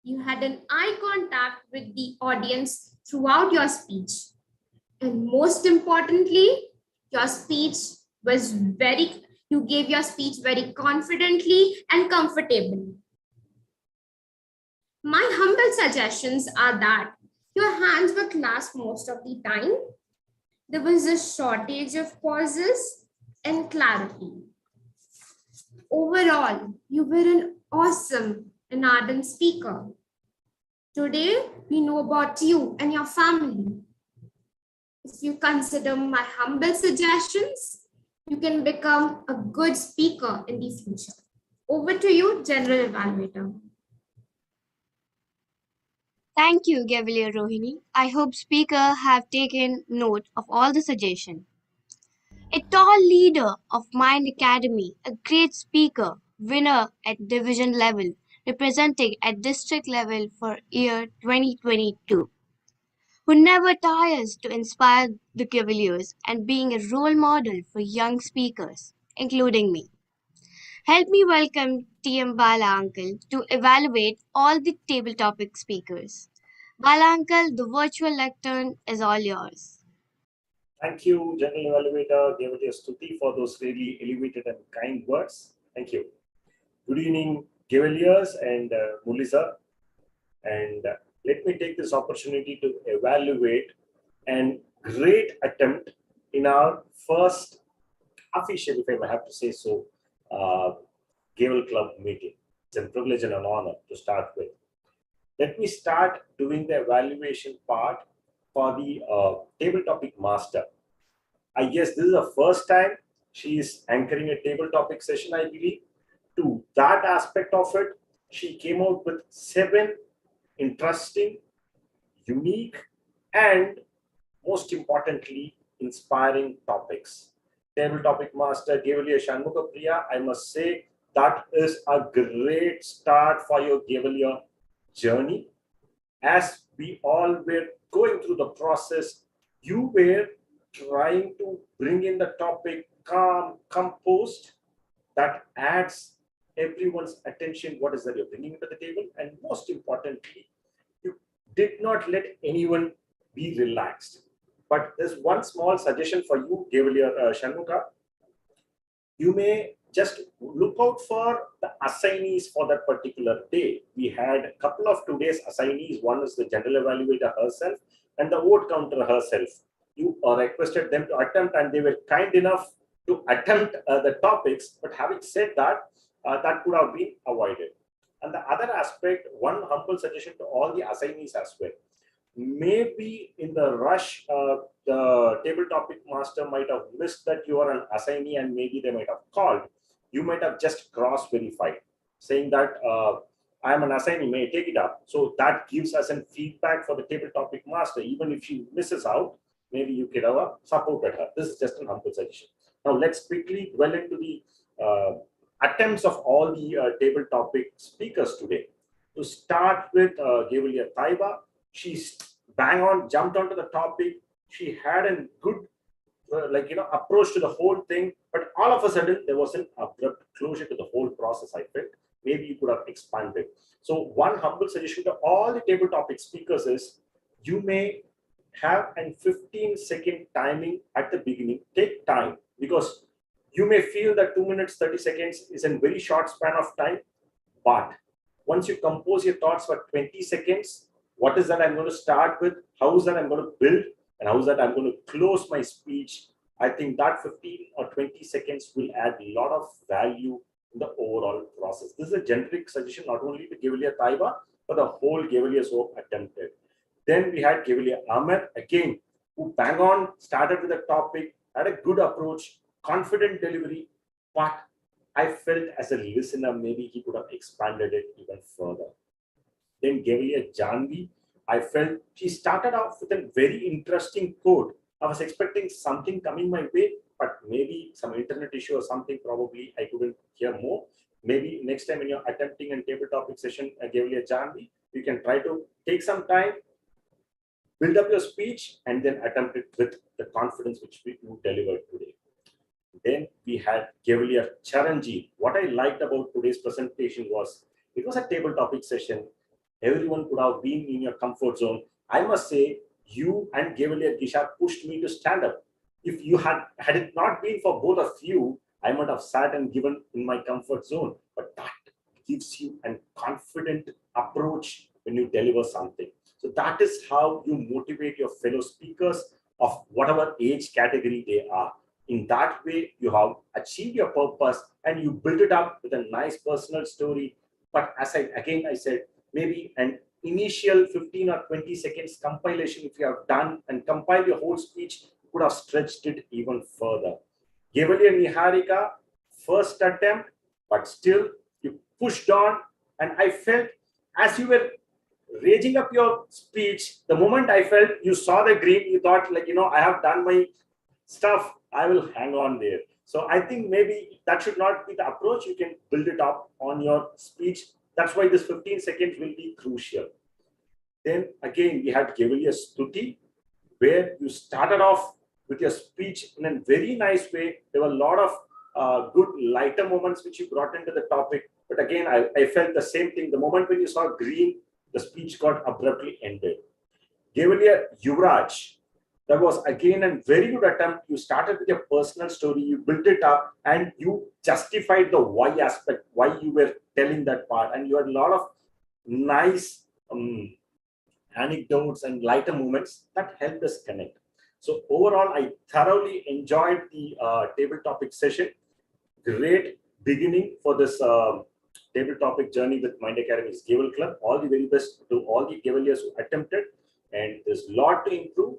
You had an eye contact with the audience throughout your speech. And most importantly, your speech was you gave your speech very confidently and comfortably. My humble suggestions are that your hands were clasped most of the time. There was a shortage of pauses and clarity. Overall, you were an awesome and ardent speaker. Today, we know about you and your family. If you consider my humble suggestions, you can become a good speaker in the future. Over to you, General Evaluator. Thank you, Gavalier Rohini. I hope speaker have taken note of all the suggestions. A tall leader of Mind Academy, a great speaker, winner at division level, representing at district level for year 2022, who never tires to inspire the Cavaliers and being a role model for young speakers, including me. Help me welcome TM Bala Uncle to evaluate all the table topic speakers. Bala Uncle, the virtual lectern is all yours. Thank you, General Evaluator, Gavalier Stuti, for those really elevated and kind words. Thank you. Good evening, Gavaliers and Mulisa. And let me take this opportunity to evaluate a great attempt in our first official, if I may have to say so, Gavel Club meeting. It's a privilege and an honor to start with. Let me start doing the evaluation part for the table topic master. I guess this is the first time she is anchoring a table topic session, I believe. To that aspect of it, she came out with 7 interesting, unique, and most importantly, inspiring topics. Table topic master Gavalier Shanmugha Priya, I must say that is a great start for your Gavalier journey. As we all were going through the process, you were trying to bring in the topic calm, composed, that adds everyone's attention. What is that you're bringing to the table? And most importantly, you did not let anyone be relaxed. But there's one small suggestion for you, Gavalier Shanmugha. You may just look out for the assignees for that particular day. We had a couple of today's assignees. One is the general evaluator herself and the vote counter herself. You requested them to attempt, and they were kind enough to attempt the topics. But having said that, that could have been avoided. And the other aspect, one humble suggestion to all the assignees as well. Maybe in the rush, the table topic master might have missed that you are an assignee, and maybe they might have called. You might have just cross-verified, saying that I am an assignee, may I take it up? So that gives us a feedback for the table topic master. Even if she misses out, maybe you could have supported her. This is just an humble suggestion. Now let's quickly dwell into the attempts of all the table topic speakers today. To start with Gavalier Taiba, she bang on, jumped onto the topic. She had a good approach to the whole thing, but all of a sudden there was an abrupt closure to the whole process. I felt maybe you could have expanded. So one humble suggestion to all the table topic speakers is you may have a 15-second timing at the beginning. Take time, because you may feel that 2 minutes 30 seconds is a very short span of time, but once you compose your thoughts for 20 seconds, what is that I'm going to start with, how is that I'm going to build, and how is that I'm going to close my speech, I think that 15 or 20 seconds will add a lot of value in the overall process. This is a generic suggestion, not only to Gavalier Taiba, but the whole Gavalier Soap attempted. Then we had Gavalier Ahmed, again, who bang on, started with a topic, had a good approach, confident delivery, but I felt as a listener, maybe he could have expanded it even further. Then Gavalier Janvi, I felt she started off with a very interesting quote. I was expecting something coming my way, but maybe some internet issue or something, probably I couldn't hear more. Maybe next time when you're attempting a table topic session, Gavalier Janvi, you can try to take some time, build up your speech, and then attempt it with the confidence which you delivered today. Then we had Gavalier Charanjit. What I liked about today's presentation was it was a table topic session. everyone could have been in your comfort zone. I must say, you and Gavalier Gisha pushed me to stand up. If you had it not been for both of you, I might have sat and given in my comfort zone. But that gives you a confident approach when you deliver something. So that is how you motivate your fellow speakers of whatever age category they are. In that way, you have achieved your purpose and you build it up with a nice personal story. But as I said, maybe an initial 15 or 20 seconds compilation, if you have done and compiled your whole speech, you could have stretched it even further. Gavalier Niharika, first attempt, but still you pushed on, and I felt as you were raging up your speech, the moment I felt you saw the green, you thought like, I have done my stuff, I will hang on there. So I think maybe that should not be the approach. You can build it up on your speech. That's why this 15 seconds will be crucial. Then again, we had Gavalier Stuti, where you started off with your speech in a very nice way. There were a lot of good lighter moments which you brought into the topic. But again, I felt the same thing. The moment when you saw green, the speech got abruptly ended. Gavalier Yuvraj, that was again a very good attempt. You started with your personal story, you built it up, and you justified the why aspect, why you were telling that part. And you had a lot of nice anecdotes and lighter moments that helped us connect. So overall, I thoroughly enjoyed the table topic session. Great beginning for this table topic journey with Mind Academy's Gavel Club. All the very best to all the Gavaliers who attempted, and there's a lot to improve.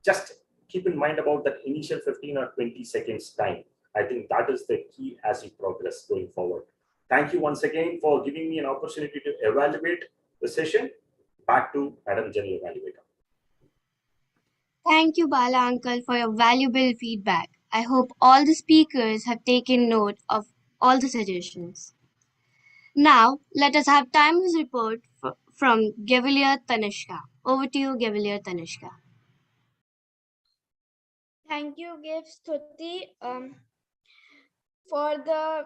Just keep in mind about that initial 15 or 20 seconds time. I think that is the key as you progress going forward. Thank you once again for giving me an opportunity to evaluate the session. Back to Madam General Evaluator. Thank you, Bala Uncle, for your valuable feedback. I hope all the speakers have taken note of all the suggestions. Now, let us have Timer's report from Gavalier Tanishka. Over to you, Gavalier Tanishka. Thank you, Giv Stuti. For the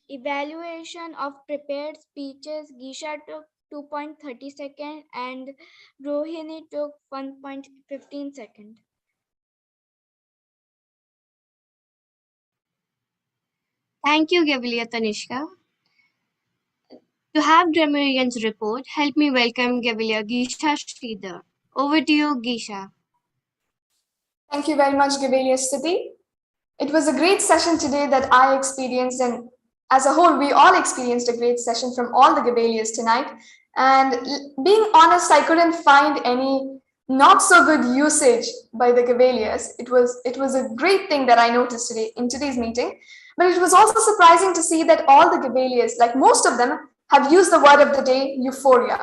evaluation of prepared speeches, Gisha took 2.30 seconds and Rohini took 1.15 seconds. Thank you, Gavalier Tanishka. To have Grammarian's report, help me welcome Gavalier Gisha Sridhar. Over to you, Gisha. Thank you very much, Gavalier Stuti. It was a great session today that I experienced, and as a whole, we all experienced a great session from all the Gavaliers tonight. And being honest, I couldn't find any not so good usage by the Gavaliers. It was a great thing that I noticed today in today's meeting. But it was also surprising to see that all the Gavaliers, like most of them, have used the word of the day, euphoria.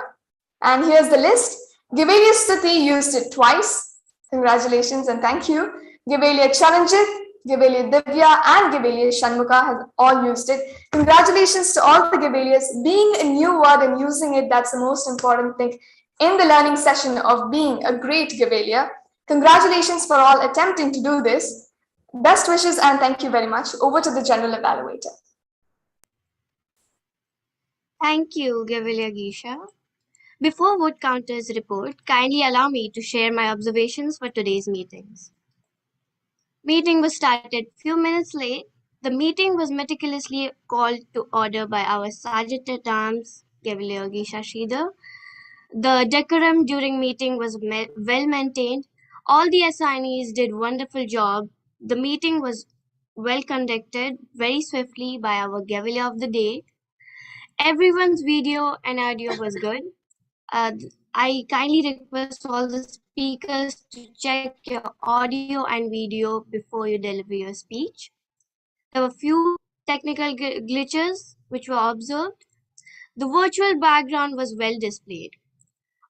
And here's the list. Gavalier Stuti used it twice. Congratulations and thank you. Gavalier Charanjit, Gavalier Divya, and Gavalier Shanmukha have all used it. Congratulations to all the Gavaliers. Being a new word and using it, that's the most important thing in the learning session of being a great Gavalier. Congratulations for all attempting to do this. Best wishes and thank you very much. Over to the General Evaluator. Thank you, Gavalier Gisha. Before vote counters report, kindly allow me to share my observations for today's meetings. Meeting was started few minutes late. The meeting was meticulously called to order by our Sergeant at Arms, Gavalier Gisha Sridhar. The decorum during meeting was well maintained. All the assignees did wonderful job. The meeting was well conducted very swiftly by our Gavalier of the day. Everyone's video and audio was good. I kindly request all the speakers to check your audio and video before you deliver your speech. There were few technical glitches which were observed. The virtual background was well displayed.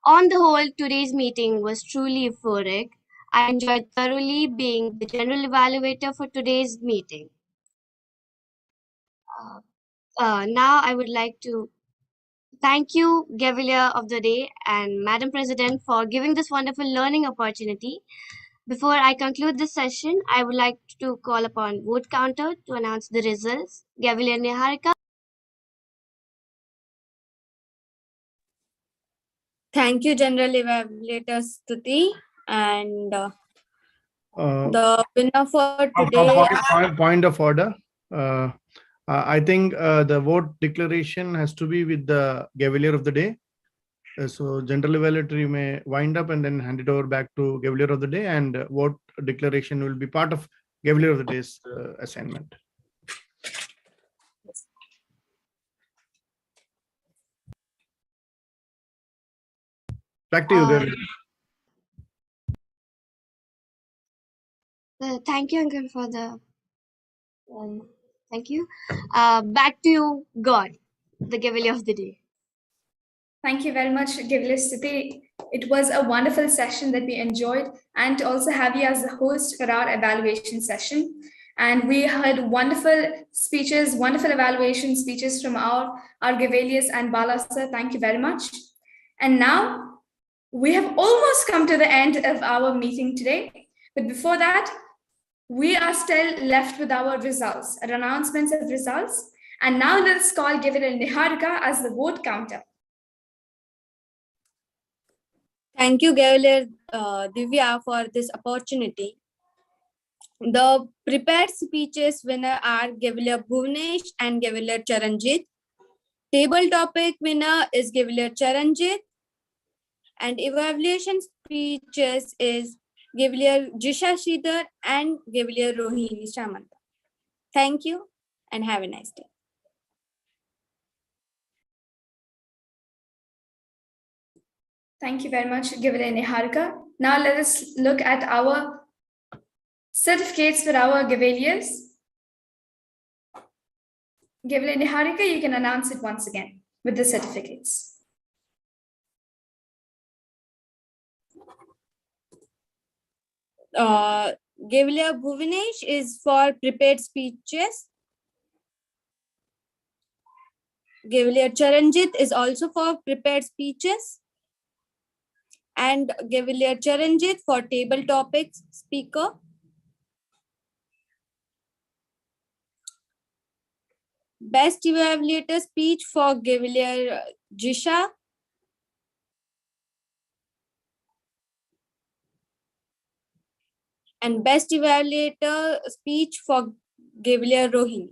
On the whole, today's meeting was truly euphoric. I enjoyed thoroughly being the general evaluator for today's meeting. Now I would like to thank you, Gavalier of the Day and Madam President, for giving this wonderful learning opportunity. Before I conclude this session, I would like to call upon vote counter to announce the results. Gavalier Niharika. Thank you, General Evaluator Stuti. And the winner for today. Point of order. I think the vote declaration has to be with the Gavalier of the day. So General Evaluator, you may wind up and then hand it over back to Gavalier of the day, and vote declaration will be part of Gavalier of the day's assignment. Back to you, Gavalier. Thank you, Uncle, for the. Thank you. Back to you, God, the Cavalier of the day. Thank you very much, Gavalier Siti. It was a wonderful session that we enjoyed, and to also have you as the host for our evaluation session. And we heard wonderful speeches, wonderful evaluation speeches from our Gavaliers and Bala sir. Thank you very much. And now we have almost come to the end of our meeting today. But before that, we are still left with our results, announcements of results. And now let's call Gavalier Niharika as the vote counter. Thank you, Gavalier Divya, for this opportunity. The prepared speeches winner are Gavalier Bhuvanesh and Gavalier Charanjit. Table topic winner is Gavalier Charanjit. And evaluation speeches is Gavalier Jisha Sridhar and Gavalier Rohini Shamanta. Thank you and have a nice day. Thank you very much, Gavalier Niharika. Now let us look at our certificates for our Gavaliers. Gavalier Niharika, you can announce it once again with the certificates. Gavalier Bhuvanesh is for prepared speeches. Gavalier Charanjit is also for prepared speeches. And Gavalier Charanjit for table topics speaker. Best evaluator speech for Gavalier Jisha. And best evaluator speech for Gavalier Rohini.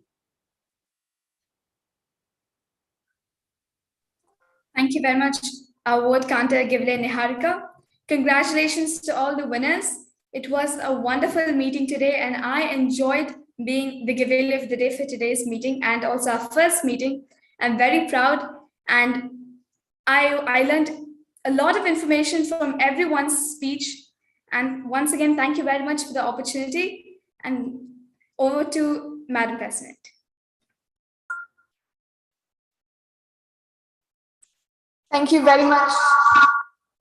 Thank you very much, our vote counter, Gavalier Niharika. Congratulations to all the winners. It was a wonderful meeting today, and I enjoyed being the Gavalier of the day for today's meeting and also our first meeting. I'm very proud, and I learned a lot of information from everyone's speech. And once again, thank you very much for the opportunity. And over to Madam President. Thank you very much,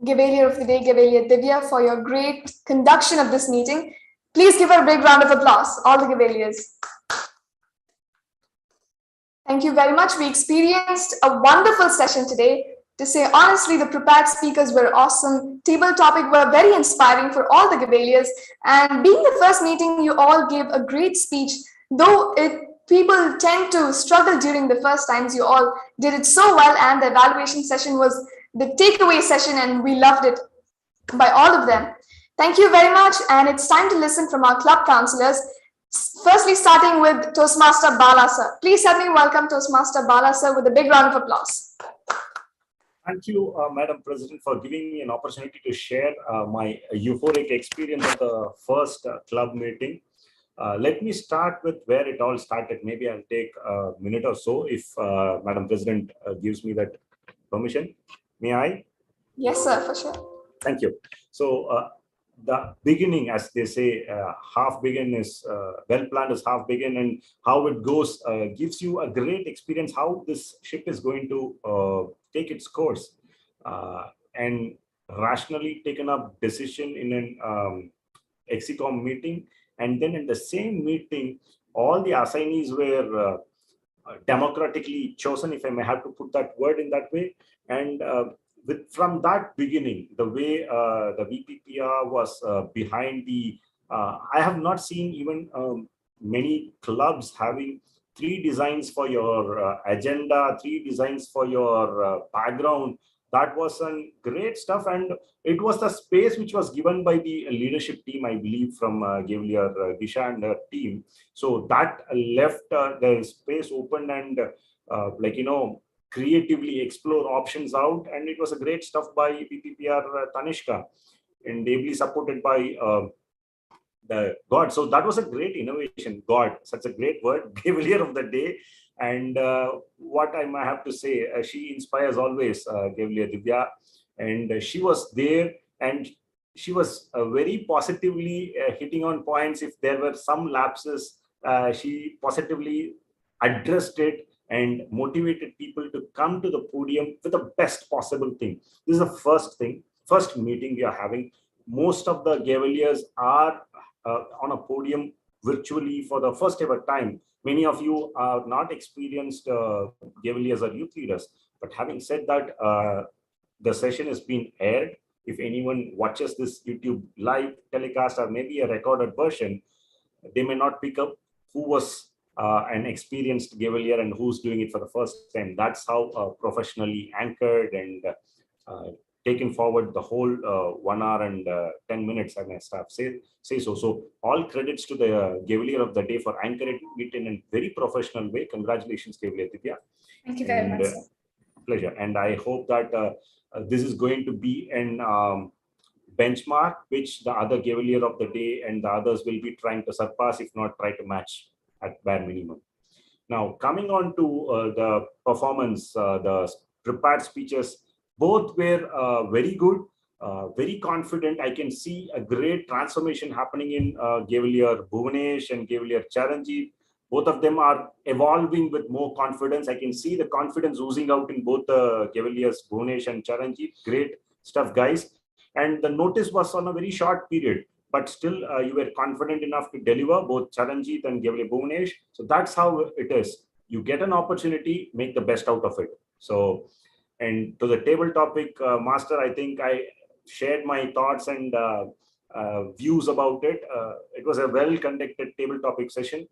Gavalier of the day, Gavalier Divya, for your great conduction of this meeting. Please give her a big round of applause, all the Gavaliers. Thank you very much. We experienced a wonderful session today. To say honestly, the prepared speakers were awesome. Table topic were very inspiring for all the Gavaliers. And being the first meeting, you all gave a great speech. Though people tend to struggle during the first times, you all did it so well. And the evaluation session was the takeaway session, and we loved it by all of them. Thank you very much. And it's time to listen from our club counselors. Firstly, starting with Toastmaster Bala sir. Please help me welcome Toastmaster Bala sir with a big round of applause. Thank you, Madam President, for giving me an opportunity to share my euphoric experience of the first club meeting. Let me start with where it all started. Maybe I'll take a minute or so if Madam President gives me that permission. May I? Yes, sir, for sure. Thank you. So the beginning, as they say, half begin is well planned is half begin, and how it goes gives you a great experience how this ship is going to take its course, and rationally taken up decision in an EXICOM meeting, and then in the same meeting all the assignees were democratically chosen, if I may have to put that word in that way. And from that beginning, the way the VPPR was behind the, I have not seen even many clubs having 3 designs for your agenda, 3 designs for your background, that was some great stuff, and it was the space which was given by the leadership team, I believe, from Gavelier, Disha and her team. So that left the space open and creatively explore options out, and it was a great stuff by BPPR Tanishka, and ably supported by the God. So that was a great innovation. God, such a great word, Gavelier of the day. And what I might have to say, she inspires always, Gavelier Divya, and she was there, and she was very positively hitting on points. If there were some lapses, she positively addressed it and motivated people to come to the podium with the best possible thing. This is the first meeting we are having. Most of the Gaveliers are on a podium virtually for the first ever time. Many of you are not experienced Gaveliers or youth leaders. But having said that, the session has been aired. If anyone watches this YouTube live telecast or maybe a recorded version, they may not pick up who was an experienced Gavelier and who's doing it for the first time. That's how professionally anchored and taken forward the whole 1 hour and 10 minutes, I must have say so. So all credits to the Gavelier of the day for anchoring it in a very professional way. Congratulations, Gavelier Divya. Thank you very much. Pleasure. And I hope that this is going to be an benchmark which the other Gavelier of the day and the others will be trying to surpass, if not try to match at bare minimum. Now, coming on to the performance, the prepared speeches, both were very good, very confident. I can see a great transformation happening in Gavelier Bhuvanesh and Gavelier Charanjit. Both of them are evolving with more confidence. I can see the confidence oozing out in both the Gaveliers Bhuvanesh and Charanjit. Great stuff, guys. And the notice was on a very short period, but still you were confident enough to deliver, both Charanjit and Gavelier Bhuvanesh. So that's how it is. You get an opportunity, make the best out of it. So, and to the table topic, Master, I think I shared my thoughts and views about it. It was a well-conducted table topic session.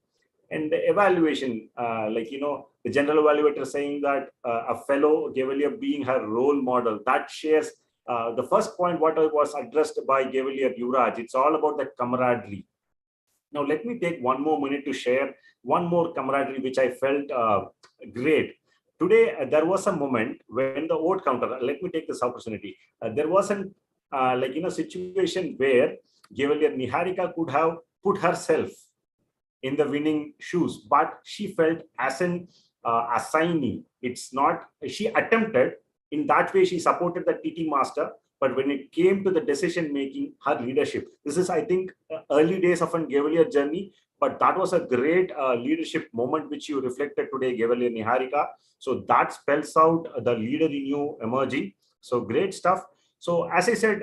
And the evaluation, the general evaluator saying that a fellow Gavelier being her role model, that shares the first point what was addressed by Gavelier Yuvraj. It's all about that camaraderie. Now, let me take one more minute to share one more camaraderie, which I felt great. Today, there was a moment when the vote counter, let me take this opportunity. There was an situation where Gavelier Niharika could have put herself in the winning shoes, but she felt as an assignee. It's not, she attempted, in that way she supported the TT master, but when it came to the decision making, her leadership, this is, I think, early days of an Gavelier journey, but that was a great leadership moment which you reflected today, Gavelier Niharika. So that spells out the leader in you emerging. So great stuff. So as I said,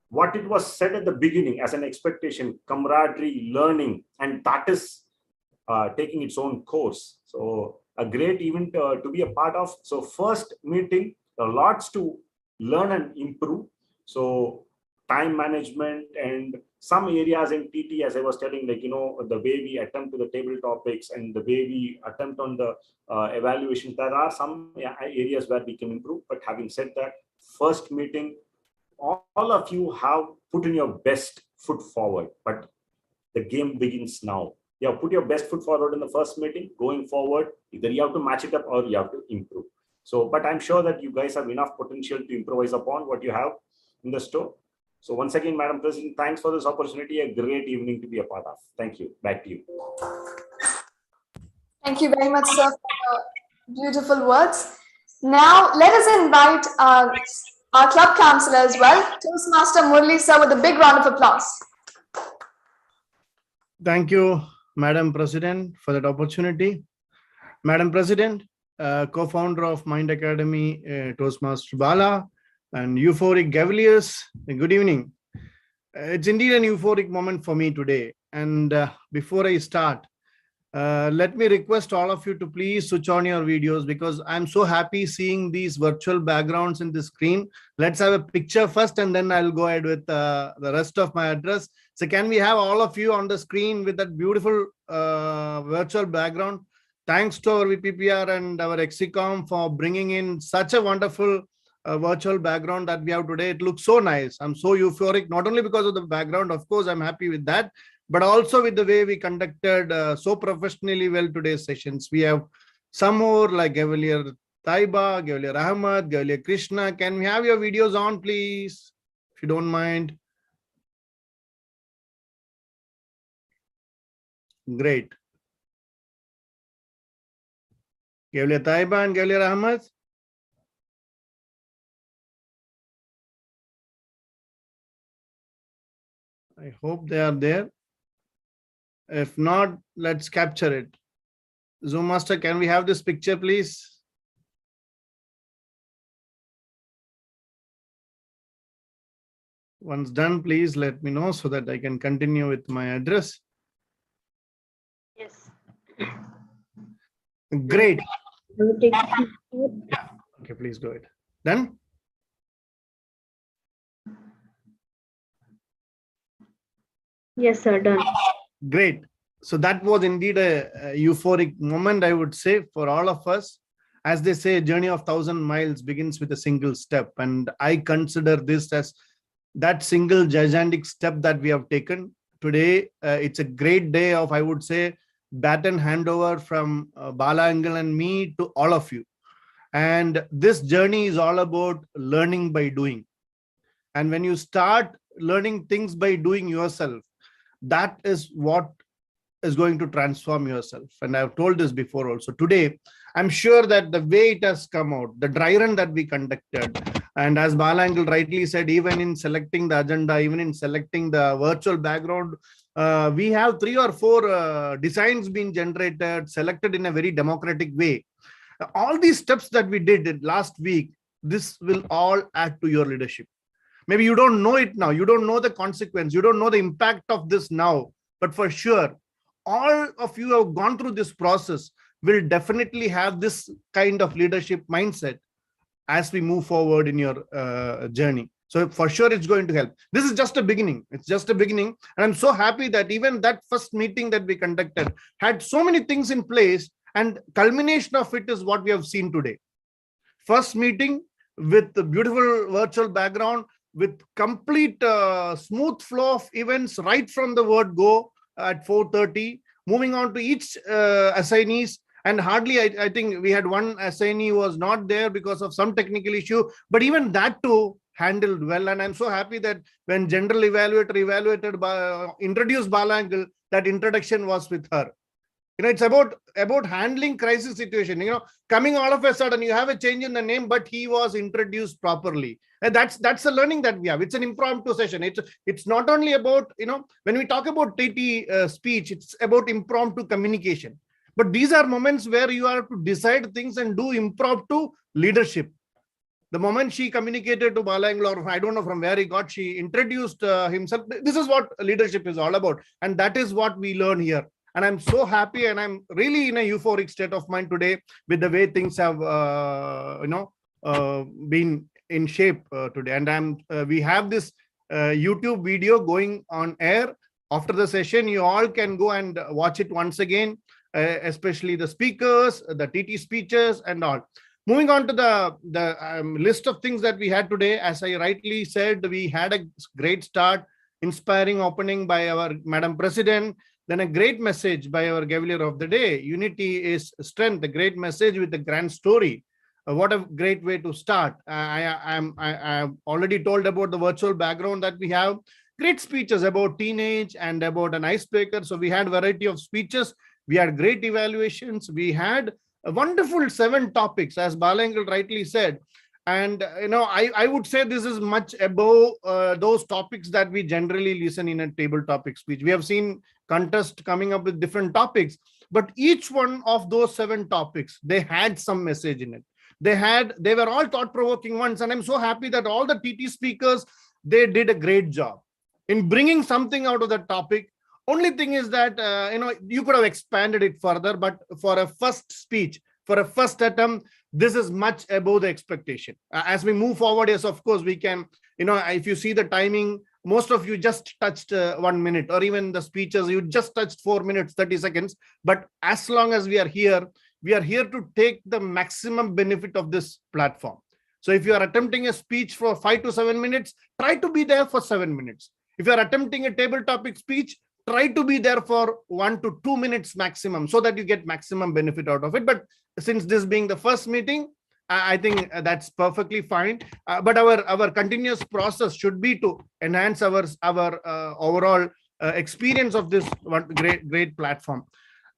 what it was said at the beginning as an expectation, camaraderie, learning, and that is taking its own course. So a great event to be a part of. So first meeting, lots to learn and improve. So time management and some areas in TT, as I was telling, the way we attempt to the table topics and the way we attempt on the evaluation, there are some areas where we can improve. But having said that, first meeting, all of you have put in your best foot forward, but the game begins now. You have put your best foot forward in the first meeting. Going forward, either you have to match it up or you have to improve. So, but I'm sure that you guys have enough potential to improvise upon what you have in the store. So once again, Madam President, thanks for this opportunity. A great evening to be a part of. Thank you. Back to you. Thank you very much, sir, for your beautiful words. Now, let us invite our club councillor as well, Toastmaster Murli, sir, with a big round of applause. Thank you, Madam President, for that opportunity. Madam President, co-founder of Mind Academy, Toastmaster Bala, and Euphoric Gaveliers, good evening. It's indeed an euphoric moment for me today. And before I start, let me request all of you to please switch on your videos, because I'm so happy seeing these virtual backgrounds in the screen. Let's have a picture first, and then I'll go ahead with the rest of my address. So can we have all of you on the screen with that beautiful virtual background? Thanks to our VPPR and our Exicom for bringing in such a wonderful virtual background that we have today. It looks so nice. I'm so euphoric, not only because of the background, of course, I'm happy with that, but also with the way we conducted so professionally well today's sessions. We have some more like Evaluator Taiba, Evaluator Ahmad, Evaluator Krishna. Can we have your videos on, please, if you don't mind? Great. Evaluator Taiba and Evaluator Ahmad. I hope they are there. If not, let's capture it. Zoom Master, can we have this picture, please? Once done, please let me know so that I can continue with my address. Yes. Great. Yeah. Okay, please go ahead. Done? Yes, sir. Done. Great. So that was indeed a euphoric moment, I would say, for all of us. As they say, a journey of 1,000 miles begins with a single step. And I consider this as that single gigantic step that we have taken today. It's a great day of, I would say, baton handover from Bala Angle and me to all of you. And this journey is all about learning by doing. And when you start learning things by doing yourself, that is what is going to transform yourself. And I've told this before also. Today, I'm sure that the way it has come out, the dry run that we conducted, and as Balangal rightly said, even in selecting the agenda, even in selecting the virtual background, we have 3 or 4 designs being generated, selected in a very democratic way. All these steps that we did last week, this will all add to your leadership. Maybe you don't know it now. You don't know the consequence. You don't know the impact of this now. But for sure, all of you have gone through this process will definitely have this kind of leadership mindset as we move forward in your journey. So for sure, it's going to help. This is just a beginning. It's just a beginning. And I'm so happy that even that first meeting that we conducted had so many things in place, and culmination of it is what we have seen today. First meeting with the beautiful virtual background, with complete smooth flow of events right from the word go at 4:30, moving on to each assignees. And hardly, I think we had one assignee who was not there because of some technical issue, but even that too handled well. And I'm so happy that when General Evaluator introduced Balangal, that introduction was with her. It's about handling crisis situation. Coming all of a sudden, you have a change in the name, but he was introduced properly. And that's the learning that we have. It's an impromptu session. It's not only about, when we talk about TT speech, it's about impromptu communication. But these are moments where you have to decide things and do impromptu leadership. The moment she communicated to Balangal, or I don't know from where he got, she introduced himself. This is what leadership is all about. And that is what we learn here. And I'm so happy, and I'm really in a euphoric state of mind today with the way things have, been in shape today. And we have this YouTube video going on air. After the session, you all can go and watch it once again, especially the speakers, the TT speeches and all. Moving on to the list of things that we had today, as I rightly said, we had a great start, inspiring opening by our Madam President. Then a great message by our Evaluator of the day. Unity is strength. A great message with a grand story. What a great way to start. I'm already told about the virtual background that we have. Great speeches about teenage and about an icebreaker. So we had variety of speeches. We had great evaluations. We had a wonderful 7 topics, as Balangal rightly said. And, I would say this is much above those topics that we generally listen in a table topic speech. We have seen contest coming up with different topics, but each one of those 7 topics, they had some message in it. They were all thought-provoking ones. And I'm so happy that all the TT speakers, they did a great job in bringing something out of the topic. Only thing is that, you could have expanded it further, but for a first speech, for a first attempt, this is much above the expectation. As we move forward, yes, of course, we can, if you see the timing, most of you just touched 1 minute, or even the speeches, you just touched 4 minutes, 30 seconds. But as long as we are here to take the maximum benefit of this platform. So if you are attempting a speech for 5 to 7 minutes, try to be there for 7 minutes. If you are attempting a table topic speech, try to be there for 1 to 2 minutes maximum, so that you get maximum benefit out of it. But since this being the first meeting, I think that's perfectly fine. But our continuous process should be to enhance our overall experience of this one great platform.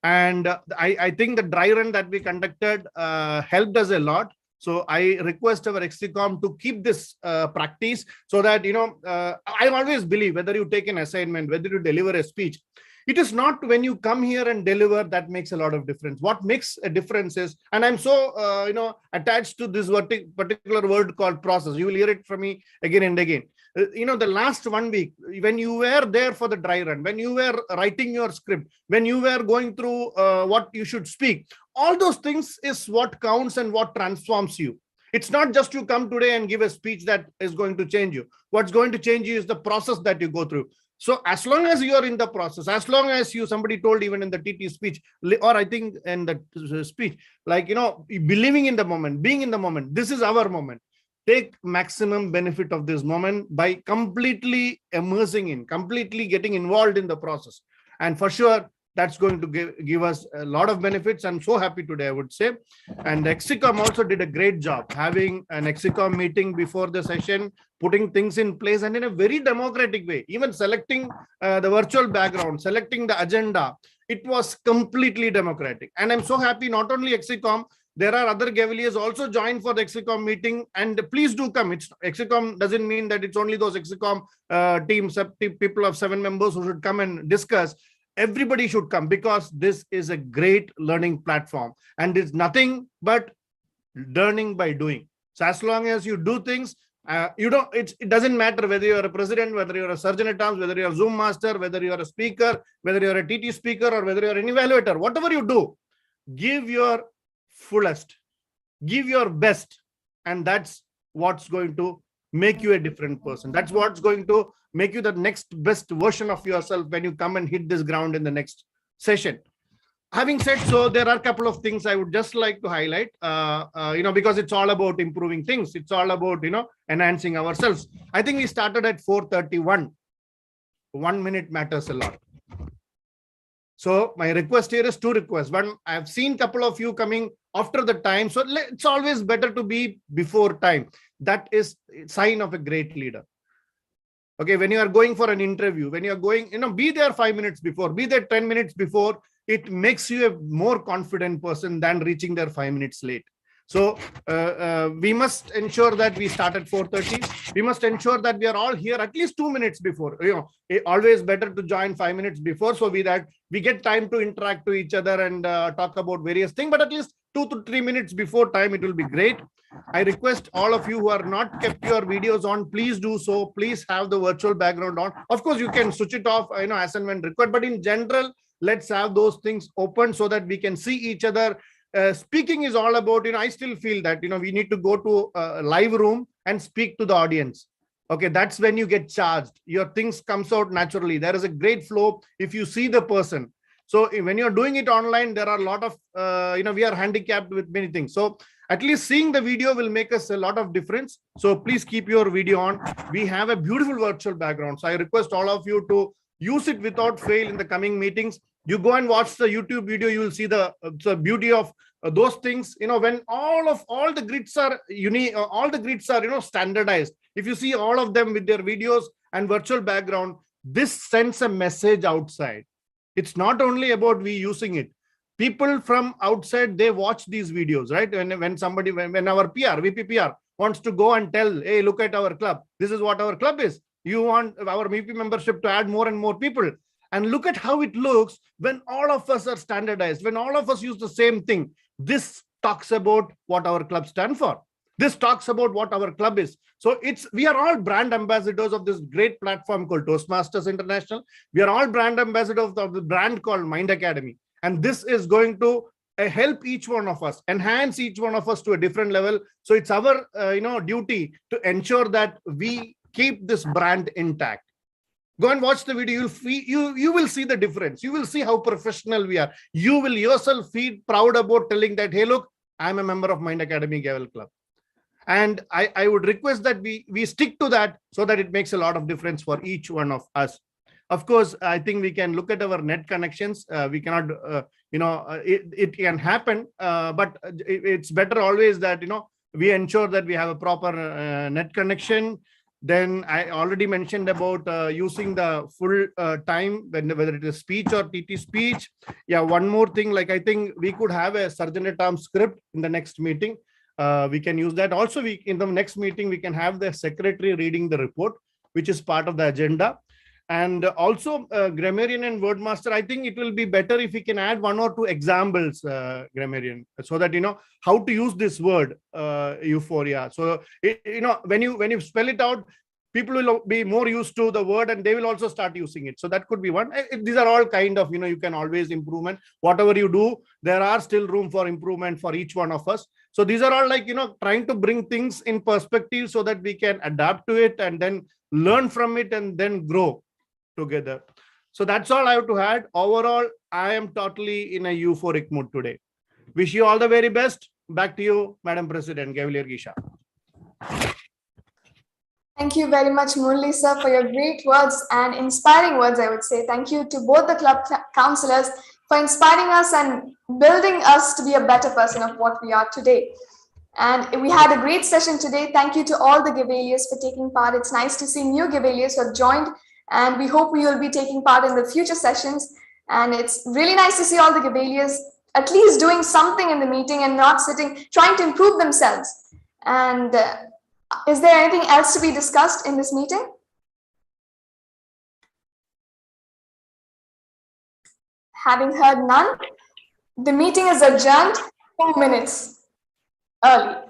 And I think the dry run that we conducted helped us a lot. So I request our XCOM to keep this practice, so that, I always believe, whether you take an assignment, whether you deliver a speech, it is not when you come here and deliver that makes a lot of difference. What makes a difference is, and I'm so attached to this particular word called process. You will hear it from me again and again. The last 1 week, when you were there for the dry run, when you were writing your script, when you were going through what you should speak, all those things is what counts and what transforms you. It's not just you come today and give a speech that is going to change you. What's going to change you is the process that you go through. So as long as you are in the process, as long as somebody told even in the TT speech, or I think in the speech, believing in the moment, being in the moment, this is our moment. Take maximum benefit of this moment by completely immersing in, completely getting involved in the process. And for sure, that's going to give us a lot of benefits. I'm so happy today, I would say. And XCOM also did a great job having an XCOM meeting before the session, putting things in place, and in a very democratic way, even selecting the virtual background, selecting the agenda. It was completely democratic. And I'm so happy, not only XCOM, there are other Gaveliers also joined for the XCOM meeting, and please do come. XCOM doesn't mean that it's only those XCOM teams, people of 7 members who should come and discuss. Everybody should come, because this is a great learning platform, and it's nothing but learning by doing. So as long as you do things, it doesn't matter whether you're a president, whether you're a surgeon at arms, whether you're a Zoom master, whether you're a speaker, whether you're a TT speaker, or whether you're an evaluator, whatever you do, give your fullest, give your best, and that's what's going to make you a different person. That's what's going to make you the next best version of yourself when you come and hit this ground in the next session. Having said so, there are a couple of things I would just like to highlight, because it's all about improving things. It's all about, enhancing ourselves. I think we started at 4:31. 1 minute matters a lot. So my request here is 2 requests. One, I've seen a couple of you coming after the time. So it's always better to be before time. That is a sign of a great leader. Okay, when you are going for an interview, when you are going, be there 5 minutes before, be there 10 minutes before. It makes you a more confident person than reaching there 5 minutes late. So we must ensure that we start at 4:30. We must ensure that we are all here at least 2 minutes before. Always better to join 5 minutes before, so that we get time to interact to each other and talk about various things. But at least 2 to 3 minutes before time, it will be great. I request all of you who are not kept your videos on, please do so. Please have the virtual background on. Of course, you can switch it off, as and when required. But in general, let's have those things open so that we can see each other. Speaking is all about, I still feel that, we need to go to a live room and speak to the audience. Okay, that's when you get charged. Your things comes out naturally. There is a great flow if you see the person. So when you're doing it online, there are a lot of, we are handicapped with many things. So at least seeing the video will make us a lot of difference. So please keep your video on. We have a beautiful virtual background. So I request all of you to use it without fail in the coming meetings. You go and watch the YouTube video, you will see the beauty of those things. When all the grids are unique, all the grids are standardized. If you see all of them with their videos and virtual background, this sends a message outside. It's not only about we using it. People from outside, they watch these videos, right? When our PR, VP PR wants to go and tell, hey, look at our club. This is what our club is. You want our VP membership to add more and more people. And look at how it looks when all of us are standardized, when all of us use the same thing. This talks about what our club stands for. This talks about what our club is. So we are all brand ambassadors of this great platform called Toastmasters International. We are all brand ambassadors of the brand called Mind Academy. And this is going to help each one of us, enhance each one of us to a different level. So it's our duty to ensure that we keep this brand intact. Go and watch the video. You will see the difference. You will see how professional we are. You will yourself feel proud about telling that, hey, look, I'm a member of Mind Academy Gavel Club. And I would request that we stick to that so that it makes a lot of difference for each one of us. Of course, I think we can look at our net connections. We cannot, it can happen, but it's better always that, we ensure that we have a proper net connection. Then I already mentioned about using the full time, whether it is speech or TT speech. Yeah, one more thing, like I think we could have a surgeon term script in the next meeting. We can use that. Also, in the next meeting, we can have the secretary reading the report, which is part of the agenda. And also grammarian and word master, I think it will be better if we can add 1 or 2 examples, grammarian, so that how to use this word euphoria. So when you spell it out, people will be more used to the word and they will also start using it. So that could be one. These are all kind of, you can always improvement. Whatever you do, there are still room for improvement for each one of us. So these are all like, trying to bring things in perspective so that we can adapt to it and then learn from it and then grow together. So that's all I have to add. Overall, I am totally in a euphoric mood today. Wish you all the very best. Back to you, Madam President Gavalier Gisha. Thank you very much, Murli sir, for your great words and inspiring words, I would say. Thank you to both the club counselors for inspiring us and building us to be a better person of what we are today. And we had a great session today. Thank you to all the Gavaliers for taking part. It's nice to see new Gavaliers who have joined, and we hope we will be taking part in the future sessions. And it's really nice to see all the Gavaliers at least doing something in the meeting and not sitting, trying to improve themselves. And is there anything else to be discussed in this meeting? Having heard none, the meeting is adjourned 4 minutes early.